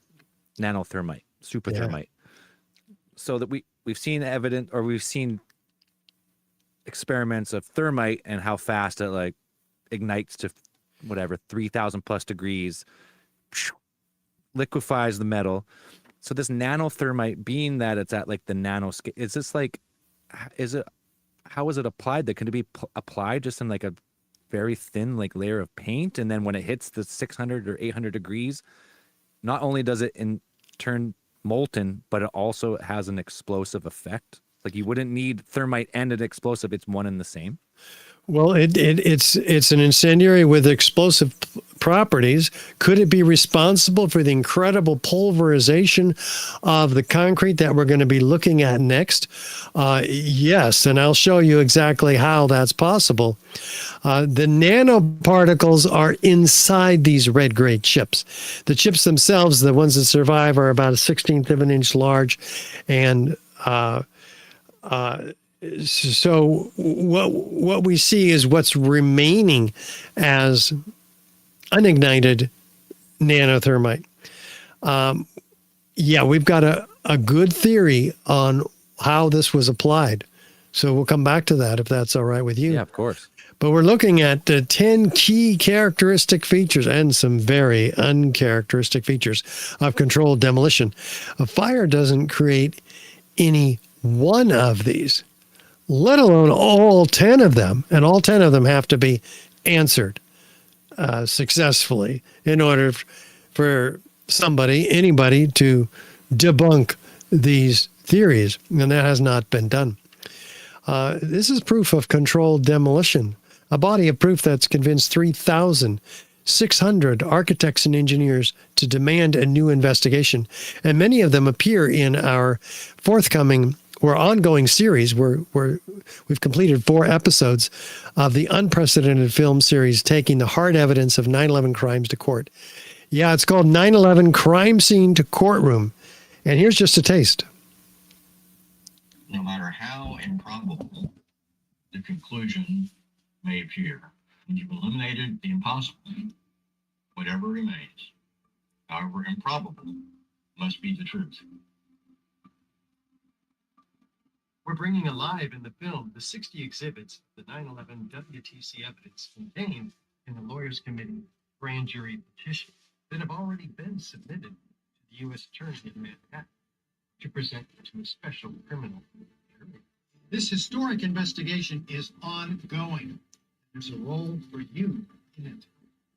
B: nanothermite, super thermite. So that we've seen evidence, or we've seen experiments of thermite and how fast it like ignites to whatever 3,000 plus degrees, liquefies the metal. So this nanothermite, being that it's at like the nanoscale, is this like, how is it applied? That can it be applied just in like a very thin like layer of paint, and then when it hits the 600 or 800 degrees, not only does it turn molten, but it also has an explosive effect? Like you wouldn't need thermite and an explosive; it's one and the same.
D: Well, it's an incendiary with explosive properties? Could it be responsible for the incredible pulverization of the concrete that we're going to be looking at next? Yes, and I'll show you exactly how that's possible. The nanoparticles are inside these red-gray chips. The chips themselves, the ones that survive, are about a 16th of an inch large, and so what we see is what's remaining as unignited nanothermite. Yeah, we've got a good theory on how this was applied. So we'll come back to that if that's all right with you.
B: Yeah, of course.
D: But we're looking at the 10 key characteristic features and some very uncharacteristic features of controlled demolition. A fire doesn't create any one of these, let alone all 10 of them. And all 10 of them have to be answered successfully in order for anybody to debunk these theories. And that has not been done. This is proof of controlled demolition, a body of proof that's convinced 3,600 architects and engineers to demand a new investigation. And many of them appear in our forthcoming or ongoing series where we've completed 4 episodes of the unprecedented film series taking the hard evidence of 9/11 crimes to court. Yeah, it's called 9/11 Crime Scene to Courtroom. And here's just a taste.
H: No matter how improbable the conclusion may appear, when you've eliminated the impossible, whatever remains, however improbable, must be the truth.
M: We're bringing alive in the film the 60 exhibits of the 9/11 WTC evidence contained in the Lawyers Committee grand jury petition that have already been submitted to the U.S. Attorney in Manhattan to present to a special criminal jury.
I: This historic investigation is ongoing. There's a role for you in it.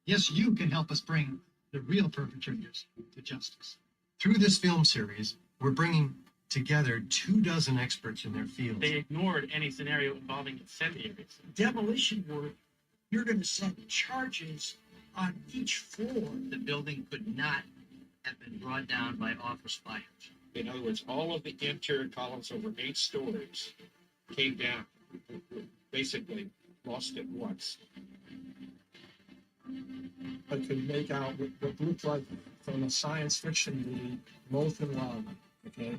I: Yes, you can help us bring the real perpetrators to justice.
M: Through this film series, we're bringing together 24 experts in their fields.
L: They ignored any scenario involving incendiaries.
I: Demolition work, you're going to set charges on each floor.
L: The building could not have been brought down by office fires.
N: In other words, all of the interior columns over 8 stories came down, basically lost at once.
J: I could make out what looked like from a science fiction movie, molten lava, okay?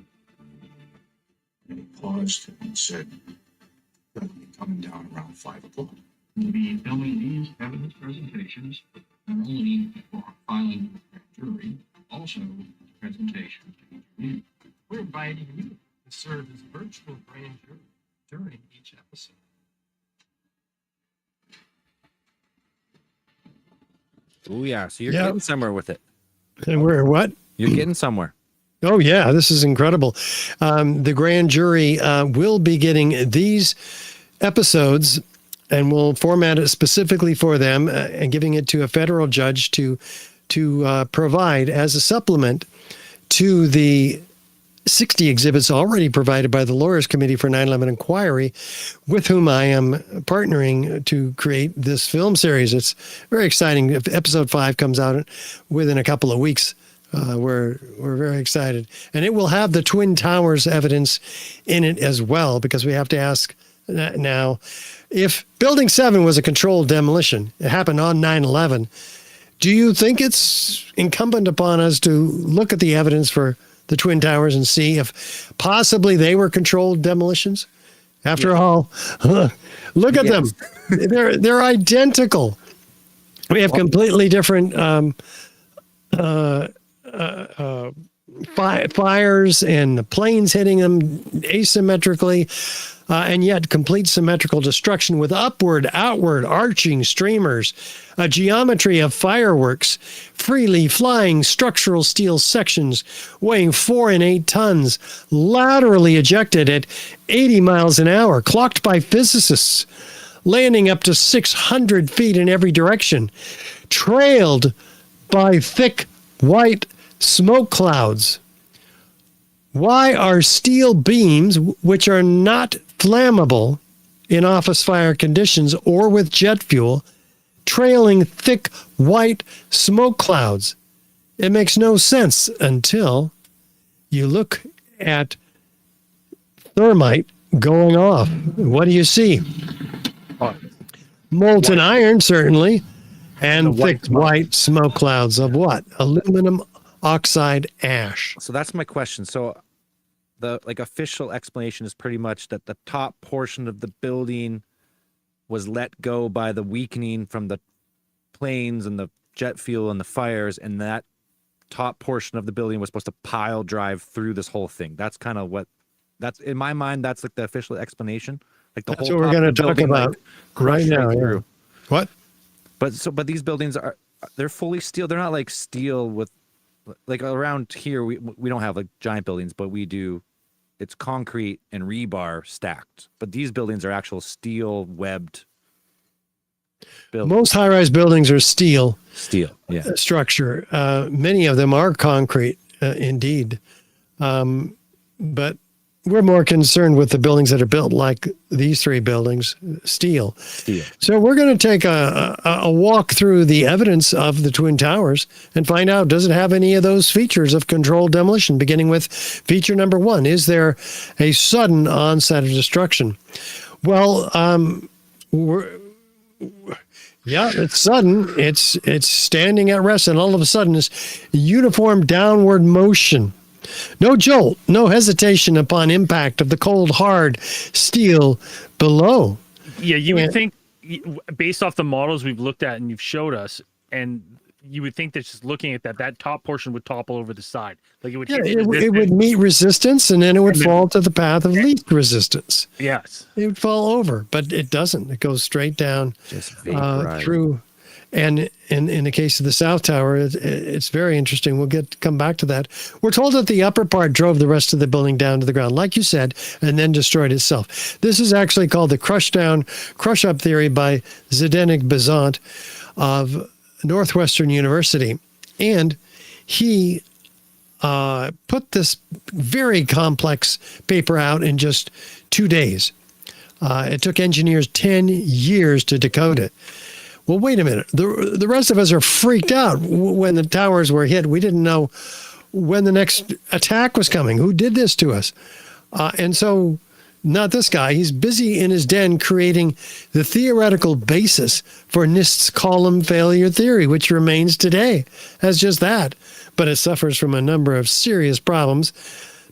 F: And he paused and said, "That'll be coming down around 5 o'clock."
H: We'll be filming these evidence presentations not only for filing with the jury, also presentations to each community.
M: We're inviting you to serve as virtual grand jury during each episode.
B: Oh, yeah. So you're
D: Yep.
B: getting somewhere with it.
D: And we're what?
B: You're getting somewhere.
D: Oh, yeah, this is incredible. The grand jury will be getting these episodes and we'll format it specifically for them and giving it to a federal judge to provide as a supplement to the 60 exhibits already provided by the Lawyers Committee for 9/11 Inquiry, with whom I am partnering to create this film series. It's very exciting. If episode 5 comes out within a couple of weeks, we're very excited. And it will have the Twin Towers evidence in it as well, because we have to ask now, if Building 7 was a controlled demolition, it happened on 9/11, do you think it's incumbent upon us to look at the evidence for the Twin Towers and see if possibly they were controlled demolitions? After all, look at them. They're identical. We have completely different fires and planes hitting them asymmetrically, and yet complete symmetrical destruction with upward, outward, arching streamers, a geometry of fireworks, freely flying structural steel sections weighing 4 and 8 tons, laterally ejected at 80 miles an hour, clocked by physicists, landing up to 600 feet in every direction, trailed by thick white smoke clouds. Why are steel beams, which are not flammable in office fire conditions or with jet fuel, trailing thick white smoke clouds. It makes no sense until you look at thermite going off. What do you see? Molten iron, certainly, and thick white smoke clouds of what? Aluminum oxide ash.
B: So that's my question. So the official explanation is pretty much that the top portion of the building was let go by the weakening from the planes and the jet fuel and the fires, and that top portion of the building was supposed to pile drive through this whole thing. That's kind of what that's in my mind. That's like the official explanation. Like the
D: That's
B: whole
D: what we're
B: top
D: going
B: of
D: to
B: the
D: talk
B: building,
D: about
B: like,
D: right
B: crushed
D: now.
B: through.
D: Yeah. What?
B: But these buildings they're fully steel. They're not like steel with like around here. We don't have like giant buildings, but we do. It's concrete and rebar stacked. But these buildings are actual steel webbed buildings.
D: Most high-rise buildings are steel.
B: Yeah.
D: Structure. Many of them are concrete, indeed. But we're more concerned with the buildings that are built like these three buildings, steel. So we're going to take a walk through the evidence of the Twin Towers and find out, does it have any of those features of controlled demolition, beginning with feature number 1. Is there a sudden onset of destruction? Well, yeah, it's sudden. It's standing at rest, and all of a sudden, this uniform downward motion. No jolt, no hesitation upon impact of the cold, hard steel below.
A: Yeah, you would think, based off the models we've looked at and you've showed us, and you would think that just looking at that top portion would topple over the side. Like it would.
D: Yeah, it would meet resistance, and then it would fall to the path of least resistance.
A: Yes,
D: it would fall over, but it doesn't. It goes straight down through. And in the case of the South Tower, it's very interesting. We'll come back to that. We're told that the upper part drove the rest of the building down to the ground, like you said, and then destroyed itself. This is actually called the crush up theory by Zdeněk Bezant of Northwestern University. And he put this very complex paper out in just 2 days. It took engineers 10 years to decode it. Well, wait a minute. The rest of us are freaked out when the towers were hit. We didn't know when the next attack was coming. Who did this to us? And so, not this guy. He's busy in his den creating the theoretical basis for NIST's column failure theory, which remains today as just that. But it suffers from a number of serious problems,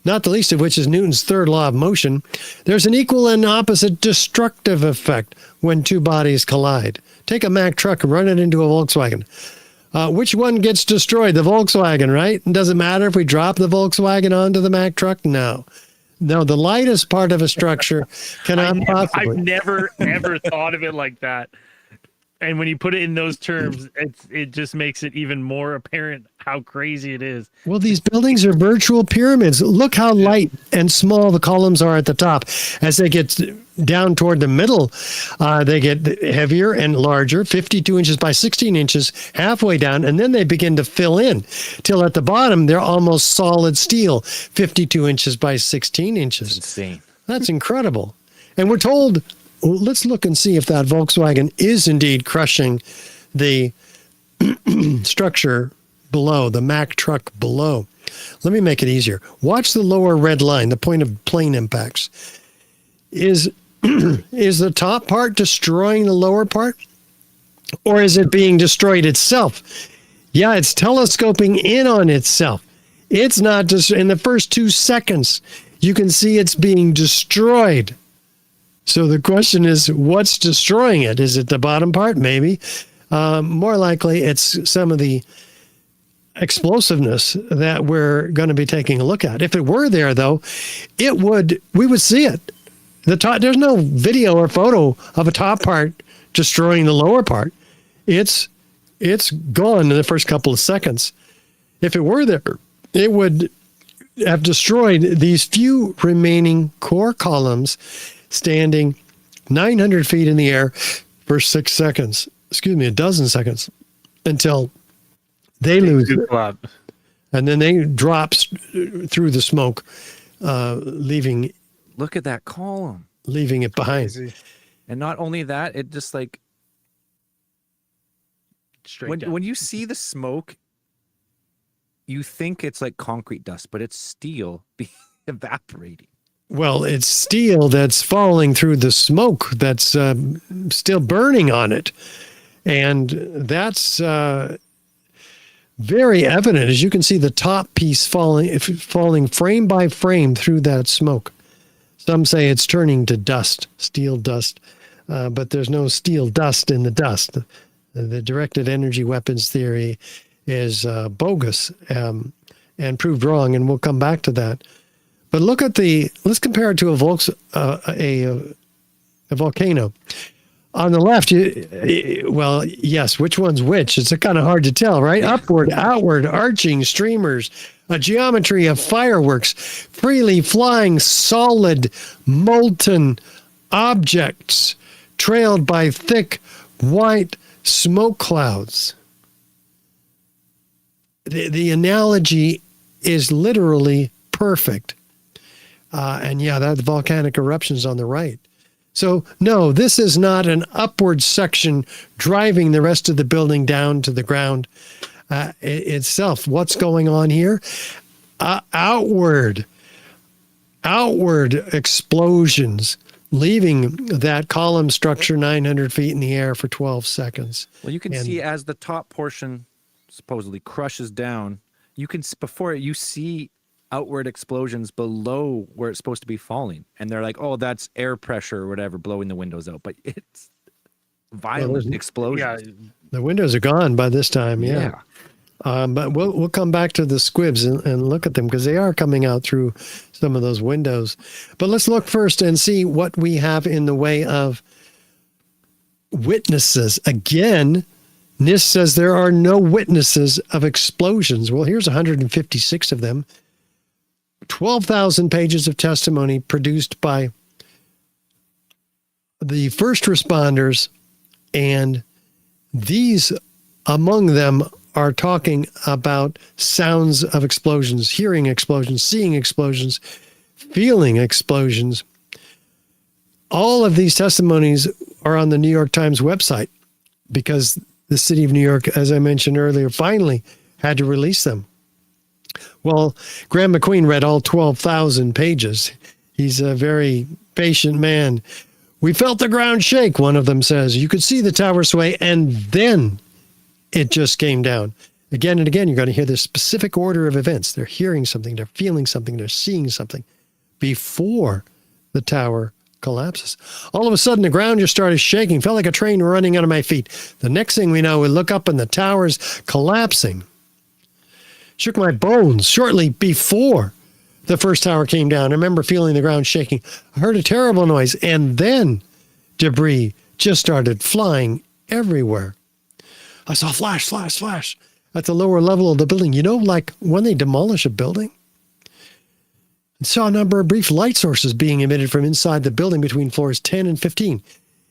D: not the least of which is Newton's third law of motion. There's an equal and opposite destructive effect when two bodies collide. Take a Mack truck and run it into a Volkswagen. Which one gets destroyed? The Volkswagen, right? And does it matter if we drop the Volkswagen onto the Mack truck? No. No, the lightest part of a structure cannot possibly.
A: I've never, ever thought of it like that. And when you put it in those terms, it just makes it even more apparent how crazy it is.
D: Well, these buildings are virtual pyramids. Look how light and small the columns are at the top. As they get down toward the middle, they get heavier and larger, 52 inches by 16 inches, halfway down, and then they begin to fill in till at the bottom, they're almost solid steel, 52 inches by 16 inches.
B: That's insane.
D: That's incredible. And we're told, let's look and see if that Volkswagen is indeed crushing the structure below, the Mack truck below. Let me make it easier. Watch the lower red line, the point of plane impacts. Is the top part destroying the lower part? Or is it being destroyed itself? Yeah, it's telescoping in on itself. It's not just in the first 2 seconds. You can see it's being destroyed. So the question is, what's destroying it? Is it the bottom part? Maybe. More likely, it's some of the explosiveness that we're going to be taking a look at. If it were there, though, we would see it. There's no video or photo of a top part destroying the lower part. It's gone in the first couple of seconds. If it were there, it would have destroyed these few remaining core columns standing 900 feet in the air for 6 seconds. Excuse me, a dozen seconds until they lose it. And then they drop through the smoke, leaving.
B: Look at that column.
D: Leaving it behind.
B: And not only that, it just like
A: straight down.
B: When you see the smoke, you think it's like concrete dust, but it's steel evaporating.
D: Well, it's steel that's falling through the smoke that's still burning on it. And that's very evident, as you can see the top piece falling frame by frame through that smoke. Some say it's turning to dust, steel dust, but there's no steel dust in the dust. The directed energy weapons theory is bogus and proved wrong, and we'll come back to that. But let's compare it to a volcano. On the left, well, yes, which one's which? It's kind of hard to tell, right? Upward, outward, arching streamers, a geometry of fireworks, freely flying solid, molten objects, trailed by thick, white smoke clouds. The analogy is literally perfect. And yeah, that volcanic eruptions on the right. So no, this is not an upward section driving the rest of the building down to the ground itself. What's going on here? Outward explosions, leaving that column structure 900 feet in the air for 12 seconds.
B: Well, you can see as the top portion supposedly crushes down, you see outward explosions below where it's supposed to be falling. And they're like, oh, that's air pressure or whatever blowing the windows out. But it's violent explosions.
D: Yeah, the windows are gone by this time. Yeah. But we'll come back to the squibs and look at them because they are coming out through some of those windows. But let's look first and see what we have in the way of witnesses. Again, NIST says there are no witnesses of explosions. Well, here's 156 of them. 12,000 pages of testimony produced by the first responders, and these among them are talking about sounds of explosions, hearing explosions, seeing explosions, feeling explosions. All of these testimonies are on the New York Times website because the city of New York, as I mentioned earlier, finally had to release them. Well, Graham McQueen read all 12,000 pages. He's a very patient man. We felt the ground shake, one of them says. You could see the tower sway, and then it just came down. Again and again, you're going to hear the specific order of events. They're hearing something, they're feeling something, they're seeing something before the tower collapses. All of a sudden, the ground just started shaking, felt like a train running out of my feet. The next thing we know, we look up and the tower's collapsing. Shook my bones shortly before the first tower came down. I remember feeling the ground shaking. I heard a terrible noise, and then debris just started flying everywhere. I saw flash, flash, flash at the lower level of the building. You know, like when they demolish a building? I saw a number of brief light sources being emitted from inside the building between floors 10 and 15.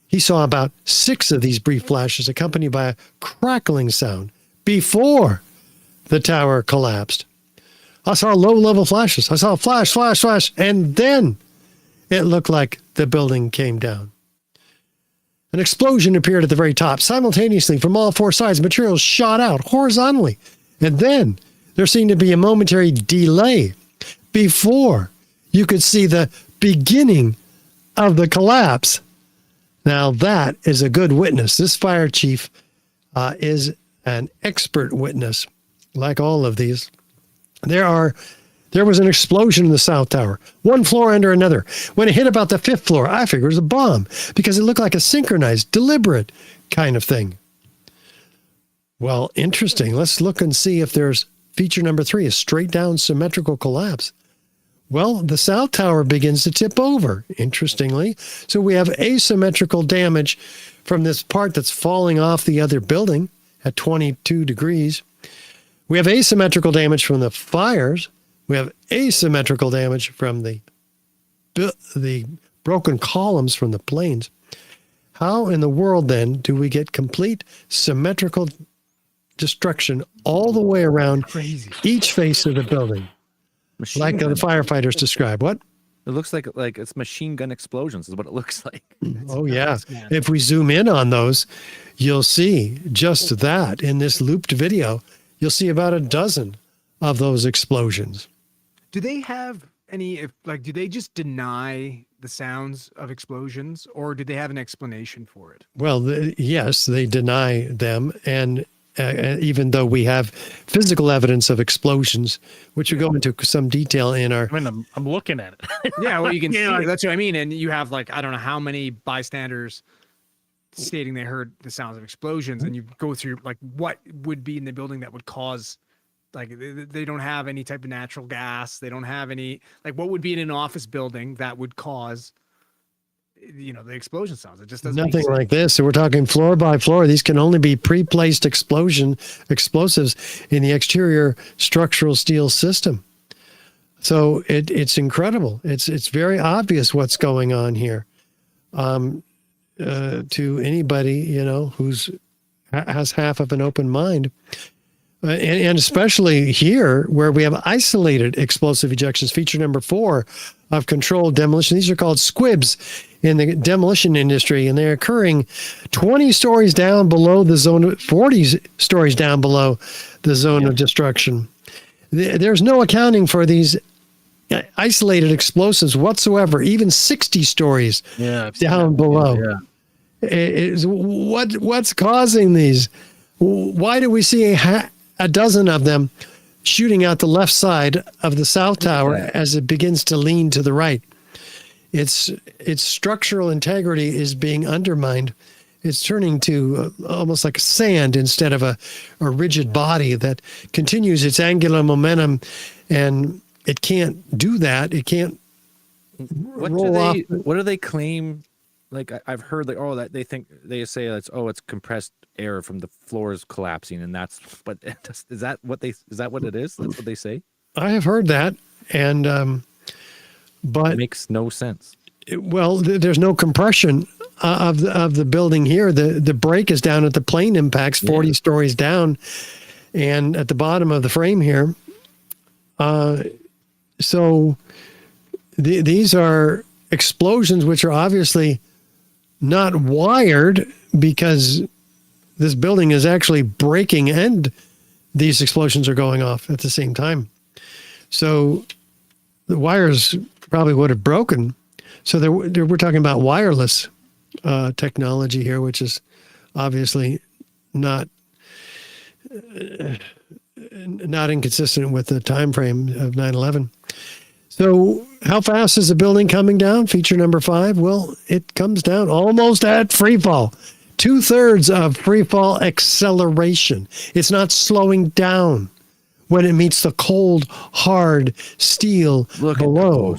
D: He saw about 6 of these brief flashes accompanied by a crackling sound before the tower collapsed. I saw low-level flashes. I saw flash, flash, flash, and then it looked like the building came down. An explosion appeared at the very top. Simultaneously, from all 4 sides, materials shot out horizontally. And then there seemed to be a momentary delay before you could see the beginning of the collapse. Now that is a good witness. This fire chief is an expert witness. Like all of these, there was an explosion in the South Tower, one floor under another. When it hit about the 5th floor, I figured it was a bomb because it looked like a synchronized, deliberate kind of thing. Well, interesting. Let's look and see if there's feature number 3, a straight down symmetrical collapse. Well, the South Tower begins to tip over, interestingly. So we have asymmetrical damage from this part that's falling off the other building at 22 degrees. We have asymmetrical damage from the fires. We have asymmetrical damage from the broken columns from the planes. How in the world, then, do we get complete symmetrical destruction all the way around each face of the building? Like the firefighters describe. What?
B: It looks like it's machine gun explosions is what it looks like.
D: Oh yeah. If we zoom in on those, you'll see just that in this looped video. You'll see about a dozen of those explosions.
C: Do they have any, do they just deny the sounds of explosions, or do they have an explanation for it?
D: Well, yes, they deny them. And even though we have physical evidence of explosions, which we go into some detail in our...
A: I mean, I'm looking at it.
C: Yeah, well, you can see,
A: like,
C: that's what I mean. And you have I don't know how many bystanders stating they heard the sounds of explosions, and you go through what would be in the building that would cause, they don't have any type of natural gas. They don't have any, what would be in an office building that would cause, the explosion sounds. It just doesn't
D: Nothing like this. So we're talking floor by floor. These can only be pre-placed explosives in the exterior structural steel system. So it's incredible. It's very obvious what's going on here. To anybody, who's has half of an open mind. And especially here where we have isolated explosive ejections, feature number 4 of controlled demolition. These are called squibs in the demolition industry, and they're occurring 20 stories down below the zone, 40 stories down below the zone of destruction. There's no accounting for these isolated explosives whatsoever, even 60 stories down below. What's causing these? Why do we see a dozen of them shooting out the left side of the south tower as it begins to lean to the right? Its structural integrity is being undermined. It's turning to almost like sand instead of a rigid body that continues its angular momentum, and it can't do that. It can't roll off.
B: What do they claim? I've heard that they say it's compressed air from the floors collapsing, and is that what it is? That's what they say.
D: I have heard that, and but
B: it makes no sense.
D: There's no compression of the building here. The break is down at the plane impacts, 40 stories down, and at the bottom of the frame here. So these are explosions which are obviously not wired, because this building is actually breaking and these explosions are going off at the same time. So the wires probably would have broken. So we're talking about wireless technology here, which is obviously not inconsistent with the time frame of 9/11. So how fast is the building coming down? Feature number 5. Well, it comes down almost at free fall. 2/3 of free fall acceleration. It's not slowing down when it meets the cold, hard steel below.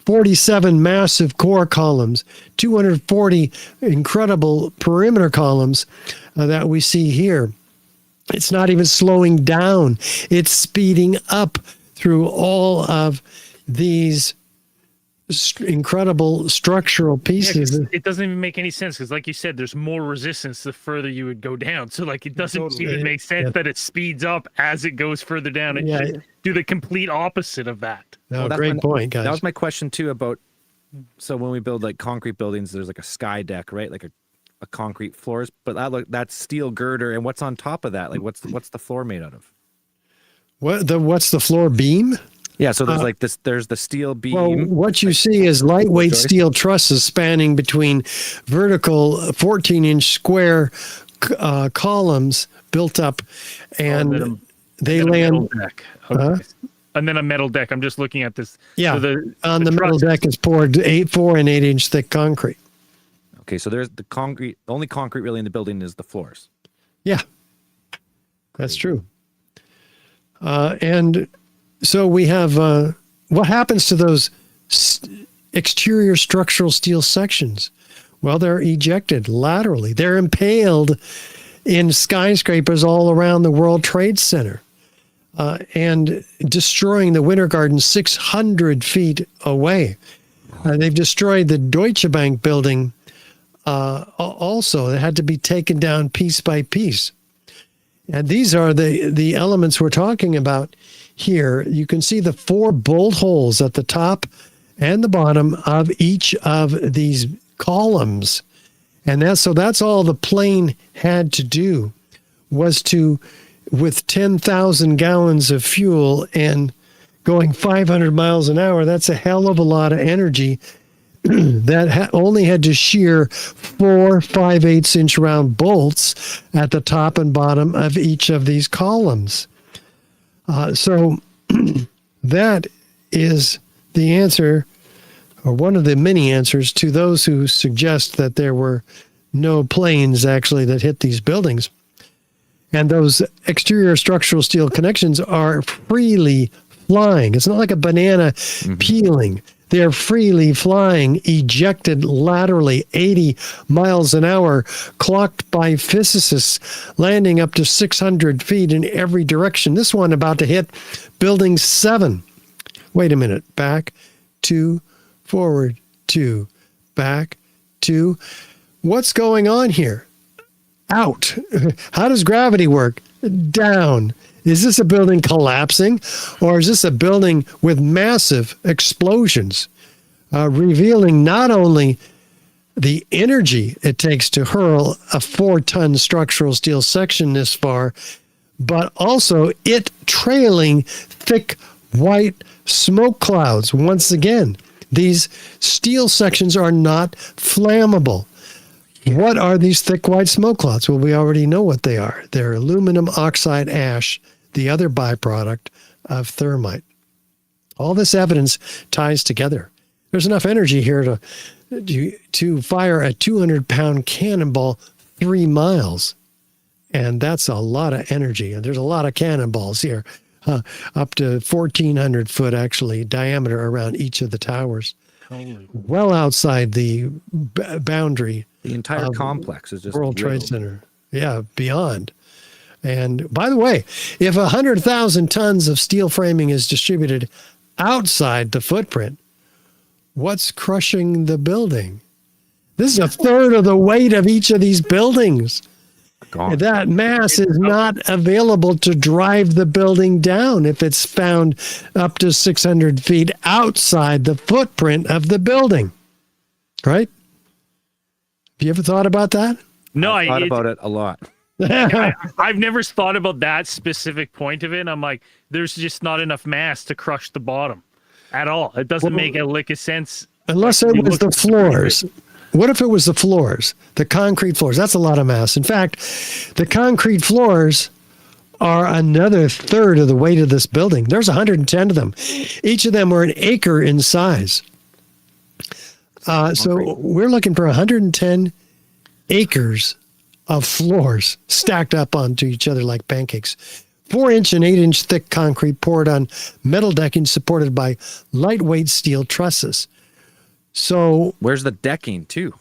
D: 47 massive core columns, 240 incredible perimeter columns that we see here. It's not even slowing down. It's speeding up through all of these incredible structural pieces.
A: It doesn't even make any sense, because like you said, there's more resistance the further you would go down. So it doesn't even make sense that it speeds up as it goes further down. It should do the complete opposite of that.
D: No, great point, guys.
B: That was my question too about, so when we build concrete buildings, there's a sky deck, right? A concrete floors, but that's steel girder, and what's on top of that? What's the floor made out of?
D: What's the floor beam?
B: Yeah, so there's there's the steel beam.
D: Well, what you see is lightweight steel trusses spanning between vertical 14-inch square columns built up, and they land.
A: Okay. And then a metal deck. I'm just looking at this.
D: Yeah,
A: so
D: on the metal deck is poured 4 and 8-inch thick concrete.
B: Okay, so there's the concrete. The only concrete really in the building is the floors.
D: Yeah, that's true. And so we have what happens to those exterior structural steel sections? Well, they're ejected laterally. They're impaled in skyscrapers all around the World Trade Center, and destroying the Winter Garden 600 feet away. They've destroyed the Deutsche Bank building also. It had to be taken down piece by piece. And these are the elements we're talking about here. You can see the 4 bolt holes at the top and the bottom of each of these columns. And that's all the plane had to do was to, with 10,000 gallons of fuel and going 500 miles an hour, that's a hell of a lot of energy that only had to shear 4 5/8-inch round bolts at the top and bottom of each of these columns. So that is the answer, or one of the many answers, to those who suggest that there were no planes actually that hit these buildings. And those exterior structural steel connections are freely flying. It's not like a banana peeling. They're freely flying, ejected laterally 80 miles an hour, clocked by physicists, landing up to 600 feet in every direction. This one about to hit Building 7. Wait a minute. Back, 2, forward, 2, back, 2. What's going on here? Out. How does gravity work? Down. Is this a building collapsing, or is this a building with massive explosions, revealing not only the energy it takes to hurl a 4-ton structural steel section this far, but also it trailing thick white smoke clouds? Once again, these steel sections are not flammable. What are these thick white smoke clouds? Well, we already know what they are. They're aluminum oxide ash, the other byproduct of thermite. All this evidence ties together. There's enough energy here to fire a 200-pound cannonball 3 miles. And that's a lot of energy. And there's a lot of cannonballs here, up to 1,400 foot actually diameter around each of the towers. Well outside the boundary.
B: The entire complex is just
D: World Trade Center. Yeah, beyond. And by the way, if 100,000 tons of steel framing is distributed outside the footprint, what's crushing the building? This is a third of the weight of each of these buildings. That mass is not available to drive the building down if it's found up to 600 feet outside the footprint of the building. Right? Have you ever thought about that?
A: No,
B: I thought about it a lot.
A: I've never thought about that specific point of it. I'm like, there's just not enough mass to crush the bottom at all. It doesn't make a lick of sense.
D: Unless it was the floors. What if it was the floors, the concrete floors? That's a lot of mass. In fact, the concrete floors are another third of the weight of this building. There's 110 of them. Each of them are an acre in size. So we're looking for 110 acres of floors stacked up onto each other like pancakes. 4-inch and 8-inch thick concrete poured on metal decking supported by lightweight steel trusses. So
B: where's the decking too?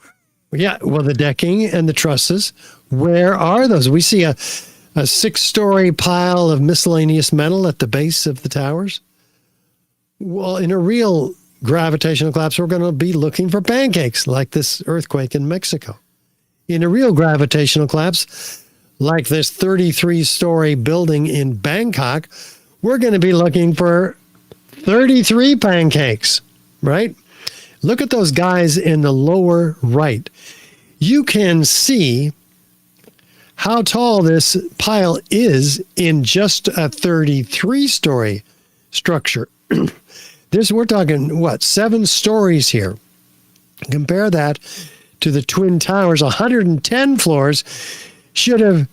D: Yeah, well, the decking and the trusses, where are those? We see a 6-story pile of miscellaneous metal at the base of the towers. Well, in a real gravitational collapse, we're going to be looking for pancakes like this earthquake in Mexico. In a real gravitational collapse, like this 33-story building in Bangkok, we're going to be looking for 33 pancakes, right? Look at those guys in the lower right. You can see how tall this pile is in just a 33-story structure. We're talking, what, 7 stories here. Compare that to the Twin Towers. 110 floors should have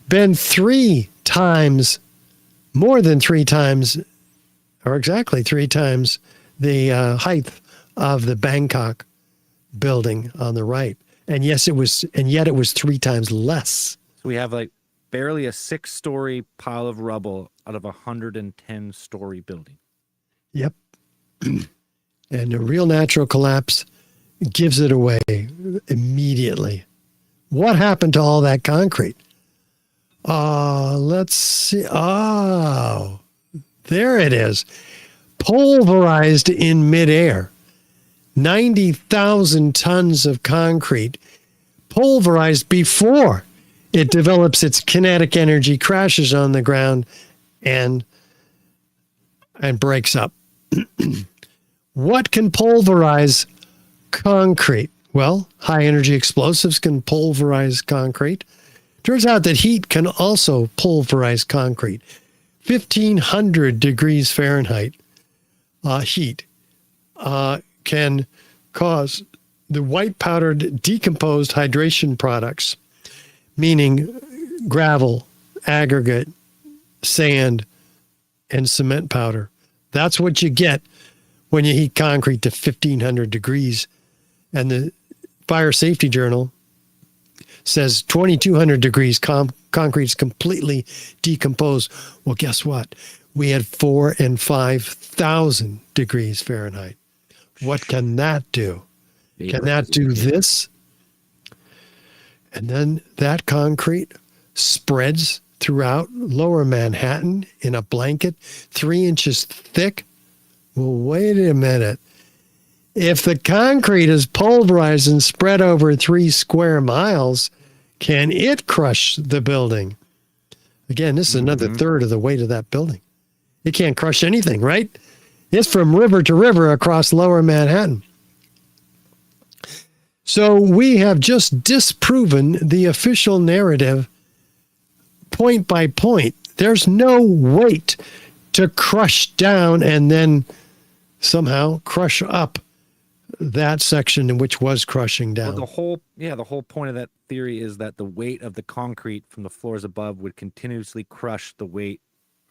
D: been 3 times, more than 3 times, or exactly 3 times the height of the Bangkok building on the right. And yet it was 3 times less.
B: So we have like barely a 6-story pile of rubble out of a 110-story building.
D: Yep. And a real natural collapse gives it away immediately. What happened to all that concrete? Let's see. Oh, there it is. Pulverized in midair. 90,000 tons of concrete pulverized before it develops its kinetic energy, crashes on the ground, and breaks up. What can pulverize concrete? Well, high energy explosives can pulverize concrete. Turns out that heat can also pulverize concrete. 1,500 degrees Fahrenheit heat can cause the white powdered decomposed hydration products, meaning gravel, aggregate, sand, and cement powder. That's what you get when you heat concrete to 1,500 degrees. And the Fire Safety Journal says 2,200 degrees concrete's completely decomposed. Well, guess what? We had 4,000 and 5,000 degrees Fahrenheit. What can that do? Can that do this? And then that concrete spreads throughout lower Manhattan in a blanket 3 inches thick. Well, wait a minute. If the concrete is pulverized and spread over 3 square miles, can it crush the building? Again, this is another third of the weight of that building. It can't crush anything, right? It's from river to river across lower Manhattan. So we have just disproven the official narrative point by point. There's no weight to crush down and then somehow crush up that section in which was crushing down.
B: Well, the whole point of that theory is that the weight of the concrete from the floors above would continuously crush the weight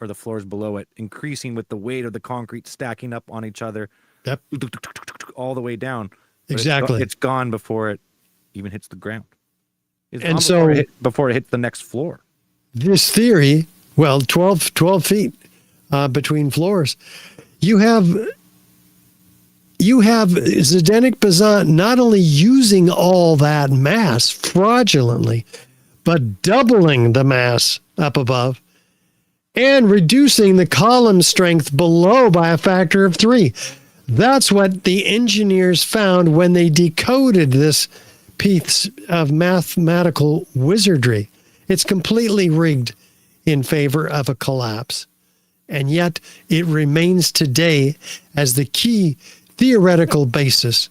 B: or the floors below it, increasing with the weight of the concrete stacking up on each other.
D: Yep.
B: All the way down. But
D: Exactly.
B: It's gone before it even hits the ground. It's
D: And
B: gone
D: so
B: before it hits the next floor.
D: this theory, well, 12 feet between floors, you have Zdeněk Bazant not only using all that mass fraudulently, but doubling the mass up above and reducing the column strength below by a factor of 3. That's what the engineers found when they decoded this piece of mathematical wizardry. It's completely rigged in favor of a collapse. And yet it remains today as the key theoretical basis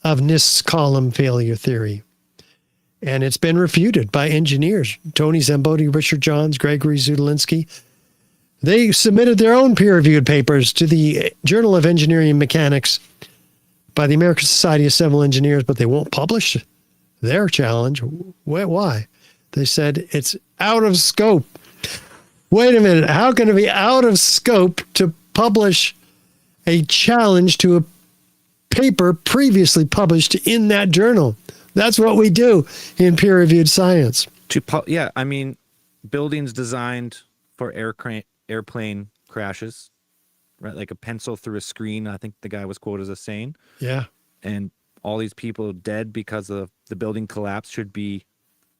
D: of NIST's column failure theory. And it's been refuted by engineers, Tony Zambodi, Richard Johns, Gregory Zudolinski. They submitted their own peer-reviewed papers to the Journal of Engineering and Mechanics by the American Society of Civil Engineers, but they won't publish their challenge. Why? They said it's out of scope. Wait a minute. How can it be out of scope to publish a challenge to a paper previously published in that journal? That's what we do in peer-reviewed science.
B: Yeah, I mean, buildings designed for airplane crashes, right? Like a pencil through a screen, I think the guy was quoted as saying.
D: Yeah.
B: And all these people dead because of the building collapse should be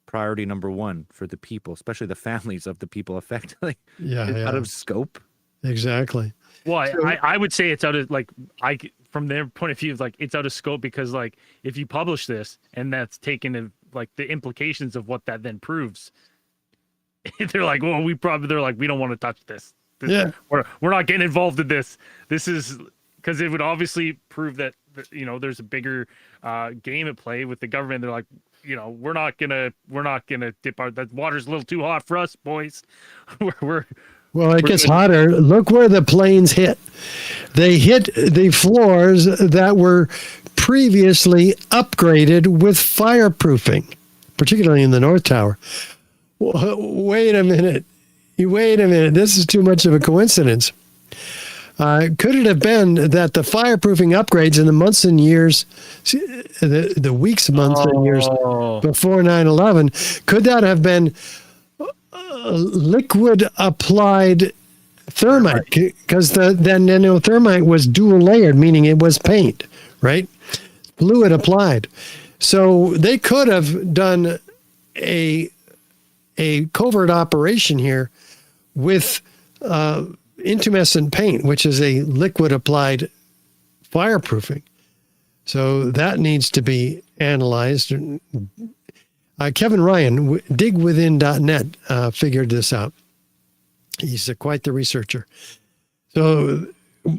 B: priority number 1 for the people, especially the families of the people affected. Out of scope.
D: Exactly.
A: Well, I would say it's out of from their point of view, it's out of scope because if you publish this and that's taken the implications of what that then proves, they're like, well, we don't want to touch this.
D: Yeah.
A: We're not getting involved in this. This is because it would obviously prove that there's a bigger game at play with the government. They're like, we're not gonna dip our, that water's a little too hot for us, boys.
D: Well, it gets hotter. Look where the planes hit. They hit the floors that were previously upgraded with fireproofing, particularly in the North Tower. Wait a minute. This is too much of a coincidence. Could it have been that the fireproofing upgrades in the months and years, the weeks, months, and years before 9/11, could that have been liquid applied thermite? Because then thermite was dual layered, meaning it was paint, right? Fluid applied. So they could have done a covert operation here with intumescent paint, which is a liquid applied fireproofing. So that needs to be analyzed. Kevin Ryan, digwithin.net, figured this out. He's quite the researcher. So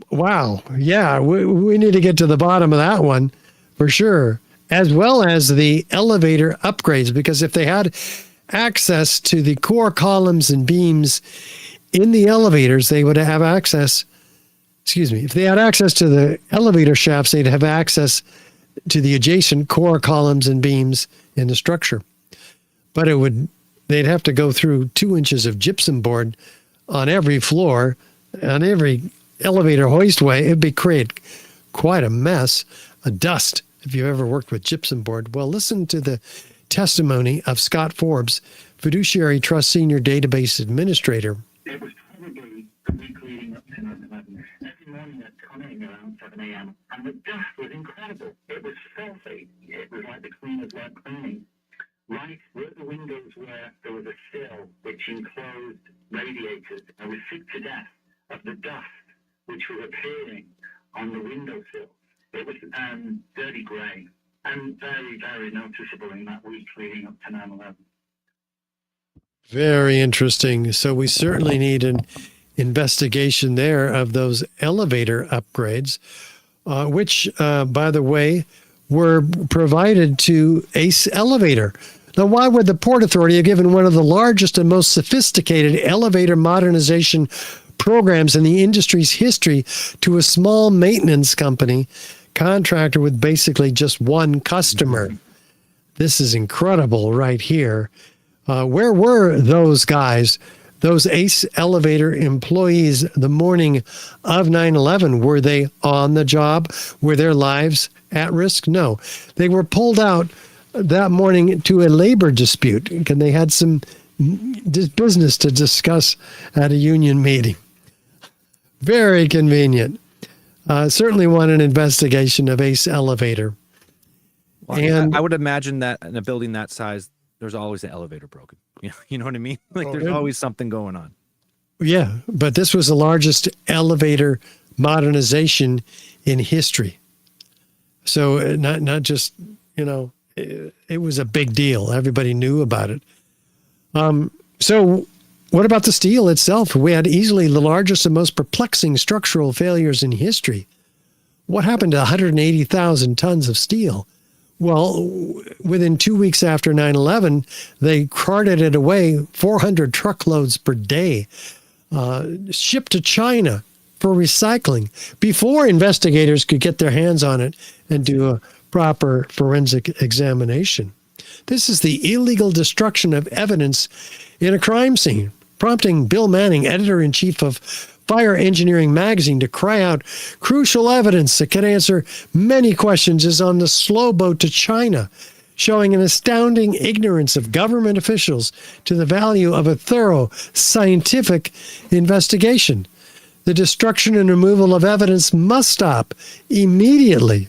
D: Wow. Yeah, we need to get to the bottom of that one for sure, as well as the elevator upgrades, because if they had access to the core columns and beams in the elevators, they would have access. Excuse me. If they had access to the elevator shafts, they'd have access to the adjacent core columns and beams in the structure. But they'd have to go through 2 inches of gypsum board on every floor, on every elevator hoistway. It'd be create quite a mess, a dust, if you've ever worked with gypsum board. Well, listen to the testimony of Scott Forbes, Fiduciary Trust Senior Database Administrator.
O: It was probably the week leading up to 9/11. Every morning I'd come in around 7 a.m. and the dust was incredible. It was filthy. It was like the cleaners weren't cleaning. Right where the windows were, there was a sill which enclosed radiators. I was sick to death of the dust which was appearing on the windowsill. It was dirty grey and very, very noticeable in that week leading up to 9/11.
D: Very interesting. So we certainly need an investigation there of those elevator upgrades, which, by the way, were provided to Ace Elevator. Now, why would the Port Authority have given one of the largest and most sophisticated elevator modernization programs in the industry's history to a small maintenance company contractor with basically just one customer? This is incredible right here. Where were those guys, those Ace Elevator employees, the morning of 9/11? Were they on the job? Were their lives at risk? No. They were pulled out that morning to a labor dispute, and they had some business to discuss at a union meeting. Very convenient. Certainly want an investigation of Ace Elevator.
B: Well, and I would imagine that in a building that size, there's always an elevator broken. You know what I mean? Like there's always something going on.
D: Yeah, but this was the largest elevator modernization in history. So not just, it was a big deal. Everybody knew about it. So what about the steel itself? We had easily the largest and most perplexing structural failures in history. What happened to 180,000 tons of steel? Well, within 2 weeks after 9/11, they carted it away 400 truckloads per day, shipped to China for recycling before investigators could get their hands on it and do a proper forensic examination. This is the illegal destruction of evidence in a crime scene, prompting Bill Manning, editor-in-chief of Fire Engineering magazine, to cry out, crucial evidence that can answer many questions is on the slow boat to China, showing an astounding ignorance of government officials to the value of a thorough scientific investigation. The destruction and removal of evidence must stop immediately,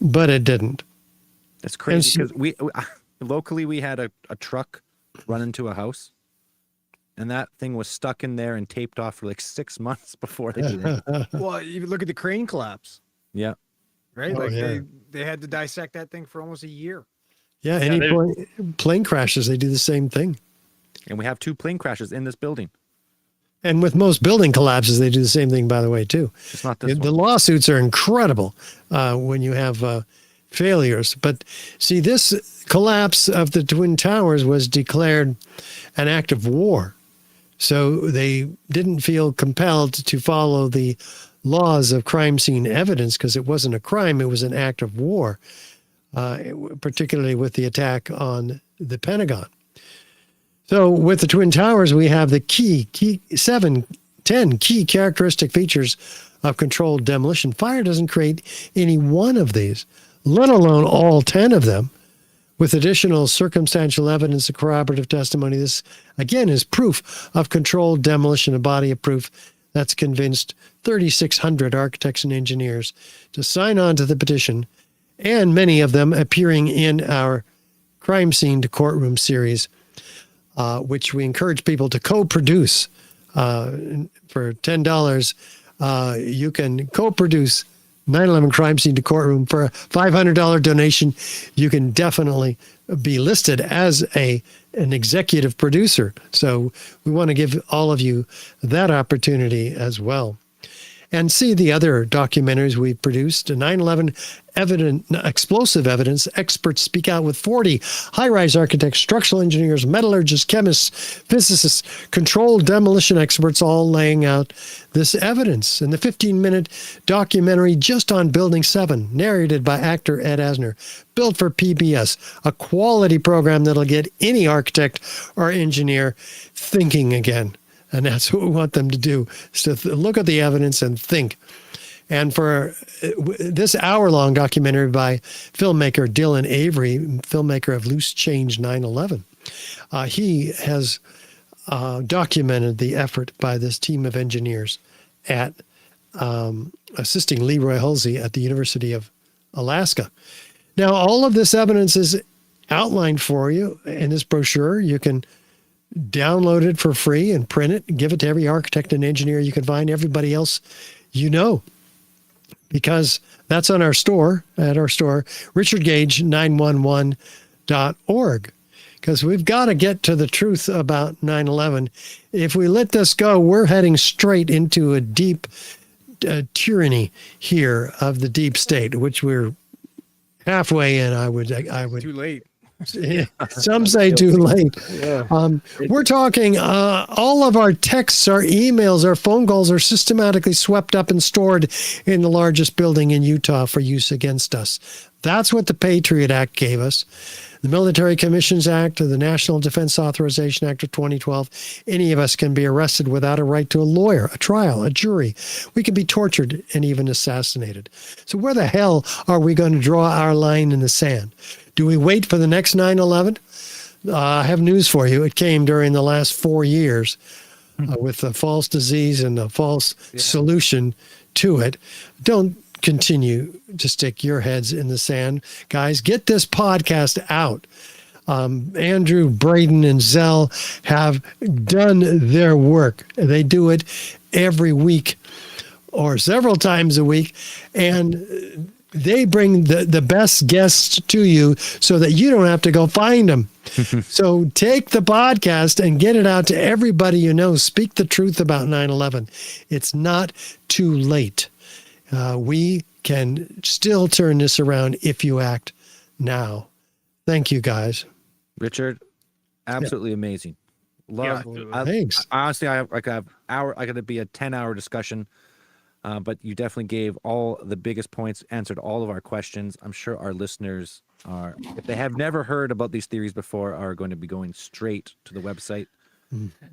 D: but it didn't.
B: That's crazy because locally we had a truck run into a house. And that thing was stuck in there and taped off for like 6 months before they did it.
C: Well, you look at the crane collapse.
B: Yeah.
C: Right? They had to dissect that thing for almost a year.
D: Yeah, plane crashes, they do the same thing.
B: And we have 2 plane crashes in this building.
D: And with most building collapses, they do the same thing, by the way, too.
B: It's not this
D: The lawsuits are incredible when you have failures. But see, this collapse of the Twin Towers was declared an act of war. So they didn't feel compelled to follow the laws of crime scene evidence because it wasn't a crime, it was an act of war, particularly with the attack on the Pentagon. So with the Twin Towers, we have the 10 key characteristic features of controlled demolition. Fire doesn't create any one of these, let alone all 10 of them. With additional circumstantial evidence and corroborative testimony, this, again, is proof of controlled demolition, a body of proof that's convinced 3,600 architects and engineers to sign on to the petition, and many of them appearing in our Crime Scene to Courtroom series, which we encourage people to co-produce. For $10, you can co-produce 9/11 Crime Scene to Courtroom. For a $500 donation, you can definitely be listed as an executive producer. So we want to give all of you that opportunity as well. and see the other documentaries we've produced. 9/11 explosive evidence. Experts speak out with 40 high-rise architects, structural engineers, metallurgists, chemists, physicists, controlled demolition experts, all laying out this evidence. And the 15-minute documentary just on Building 7, narrated by actor Ed Asner, built for PBS, a quality program that'll get any architect or engineer thinking again. And that's what we want them to do, is to look at the evidence and think. And for this hour-long documentary by filmmaker Dylan Avery, filmmaker of Loose Change 9/11, he has documented the effort by this team of engineers at assisting Leroy Hulsey at the University of Alaska. Now, all of this evidence is outlined for you in this brochure. You can download it for free and print it and give it to every architect and engineer you can find, everybody else you know, because that's on our store, richardgage911.org, because we've got to get to the truth about 9/11. If we let this go, we're heading straight into a deep tyranny here of the deep state, which we're halfway in. I would
C: Too late.
D: Some say too late.
C: Yeah.
D: We're talking all of our texts, our emails, our phone calls are systematically swept up and stored in the largest building in Utah for use against us. That's what the Patriot Act gave us. The Military Commissions Act, or the National Defense Authorization Act of 2012, any of us can be arrested without a right to a lawyer, a trial, a jury. We can be tortured and even assassinated. So where the hell are we going to draw our line in the sand? Do we wait for the next 9/11? I have news for you. It came during the last 4 years with the false disease and the false solution to it. Don't continue to stick your heads in the sand. Guys, get this podcast out. Andrew, Braden, and Zell have done their work. They do it every week or several times a week. And they bring the best guests to you so that you don't have to go find them. So take the podcast and get it out to everybody you know. Speak the truth about 9/11. It's not too late. We can still turn this around if you act now. Thank you, guys.
B: Richard, absolutely amazing. Love.
D: Thanks.
B: Honestly, I could be a 10-hour discussion. But you definitely gave all the biggest points, answered all of our questions. I'm sure our listeners are, if they have never heard about these theories before, are going to be going straight to the website,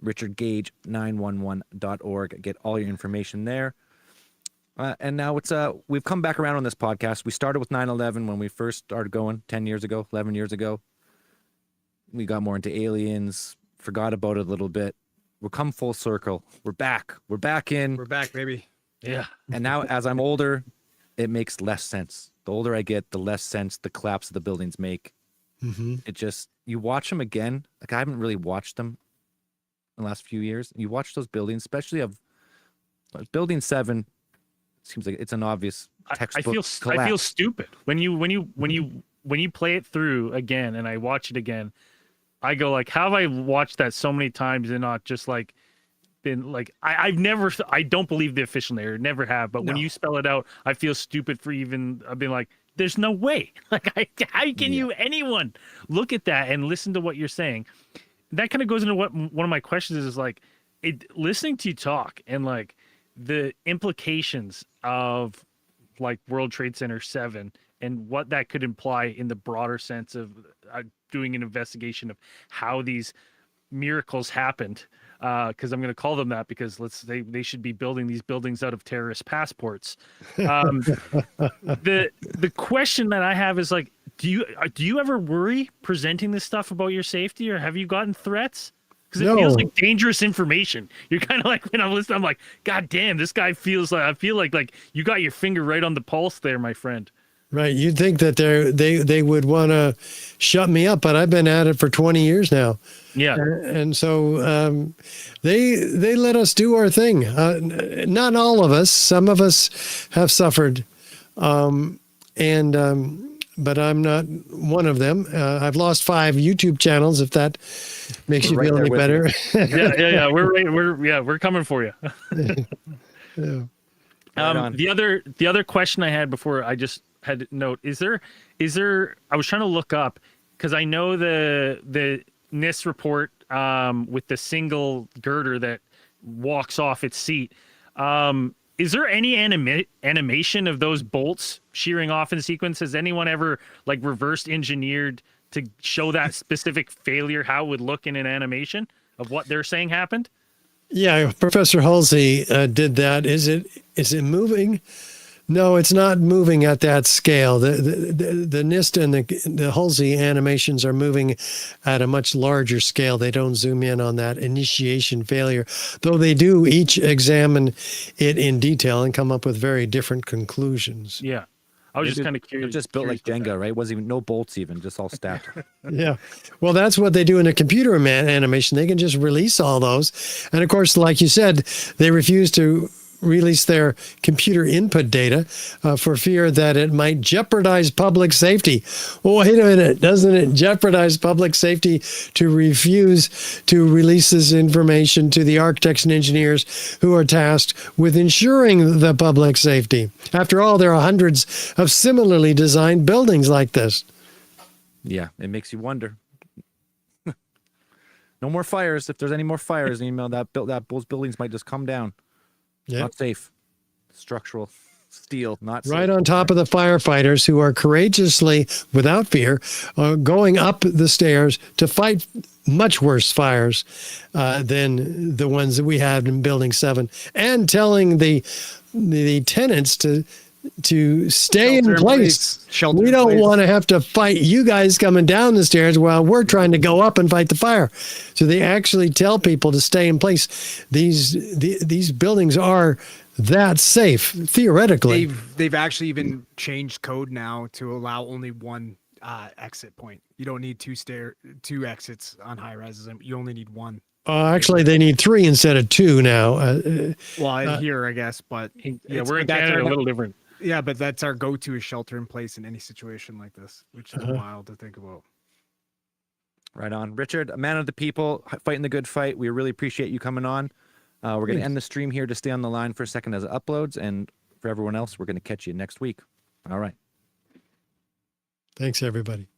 B: richardgage911.org. Get all your information there. And now we've come back around on this podcast. We started with 9/11 when we first started going 10 years ago, 11 years ago. We got more into aliens, forgot about it a little bit. We'll come full circle. We're back. We're back in.
C: We're back, baby.
A: Yeah.
B: And now, as I'm older, it makes less sense. The older I get, the less sense the collapse of the buildings make. It just, you watch them again. Like, I haven't really watched them in the last few years. You watch those buildings, especially of Building 7. Seems like it's an obvious textbook
A: I feel stupid when you play it through again, and I watch it again. I go like, how have I watched that so many times and not just like been like, I don't believe the official narrative, never have. But when you spell it out, I feel stupid for even I've been like, there's no way. Like, how can you anyone look at that and listen to what you're saying? That kind of goes into what one of my questions is like, listening to you talk and like the implications of like World Trade Center 7 and what that could imply in the broader sense of doing an investigation of how these miracles happened. Because I'm going to call them that because they should be building these buildings out of terrorist passports. The question that I have is like, do you ever worry presenting this stuff about your safety, or have you gotten threats? Because it feels like dangerous information. You're kind of like, when I'm listening, I'm like, God damn, this guy feels like, I feel like you got your finger right on the pulse there, my friend.
D: Right. You'd think that they would want to shut me up, but I've been at it for 20 years now.
A: Yeah.
D: And so they let us do our thing. Not all of us. Some of us have suffered. But I'm not one of them. I've lost 5 YouTube channels, if that makes you feel any better.
A: Yeah. We're coming for you.
D: Yeah.
B: on.
A: The other question I had before I just had to note, is there I was trying to look up because I know the NIST report with the single girder that walks off its seat. Is there any animation of those bolts shearing off in sequence? Has anyone ever like reverse engineered to show that specific failure, how it would look in an animation of what they're saying happened?
D: Yeah, Professor Halsey did that. Is it moving? No, it's not moving at that scale. The NIST and the Halsey animations are moving at a much larger scale. They don't zoom in on that initiation failure, though they do each examine it in detail and come up with very different conclusions.
A: Yeah. I was just kind of curious.
B: Just built like Jenga, right? Wasn't even no bolts, even just all stacked.
D: Yeah. Well, that's what they do in a computer animation. They can just release all those. And of course, like you said, they refuse to release their computer input data for fear that it might jeopardize public safety. Well, wait a minute. Doesn't it jeopardize public safety to refuse to release this information to the architects and engineers who are tasked with ensuring the public safety? After all, there are hundreds of similarly designed buildings like this.
B: Yeah, it makes you wonder. No more fires. If there's any more fires, those buildings might just come down.
D: Yeah.
B: Not safe. Structural steel, not safe.
D: Right on top of the firefighters who are courageously, without fear, going up the stairs to fight much worse fires than the ones that we had in Building 7, and telling the tenants to stay in place. We don't want to have to fight you guys coming down the stairs while we're trying to go up and fight the fire. So they actually tell people to stay in place. These buildings are that safe, theoretically.
C: They've actually even changed code now to allow only one exit point. You don't need two exits on high rises. You only need one.
D: Actually, they need 3 instead of 2 now.
C: Here, I guess, but
A: yeah, we're in Canada a little different.
C: Yeah, but that's our go-to is shelter in place in any situation like this, which is wild to think about.
B: Right on. Richard, a man of the people, fighting the good fight. We really appreciate you coming on. We're going to end the stream here to stay on the line for a second as it uploads. And for everyone else, we're going to catch you next week. All right.
D: Thanks, everybody.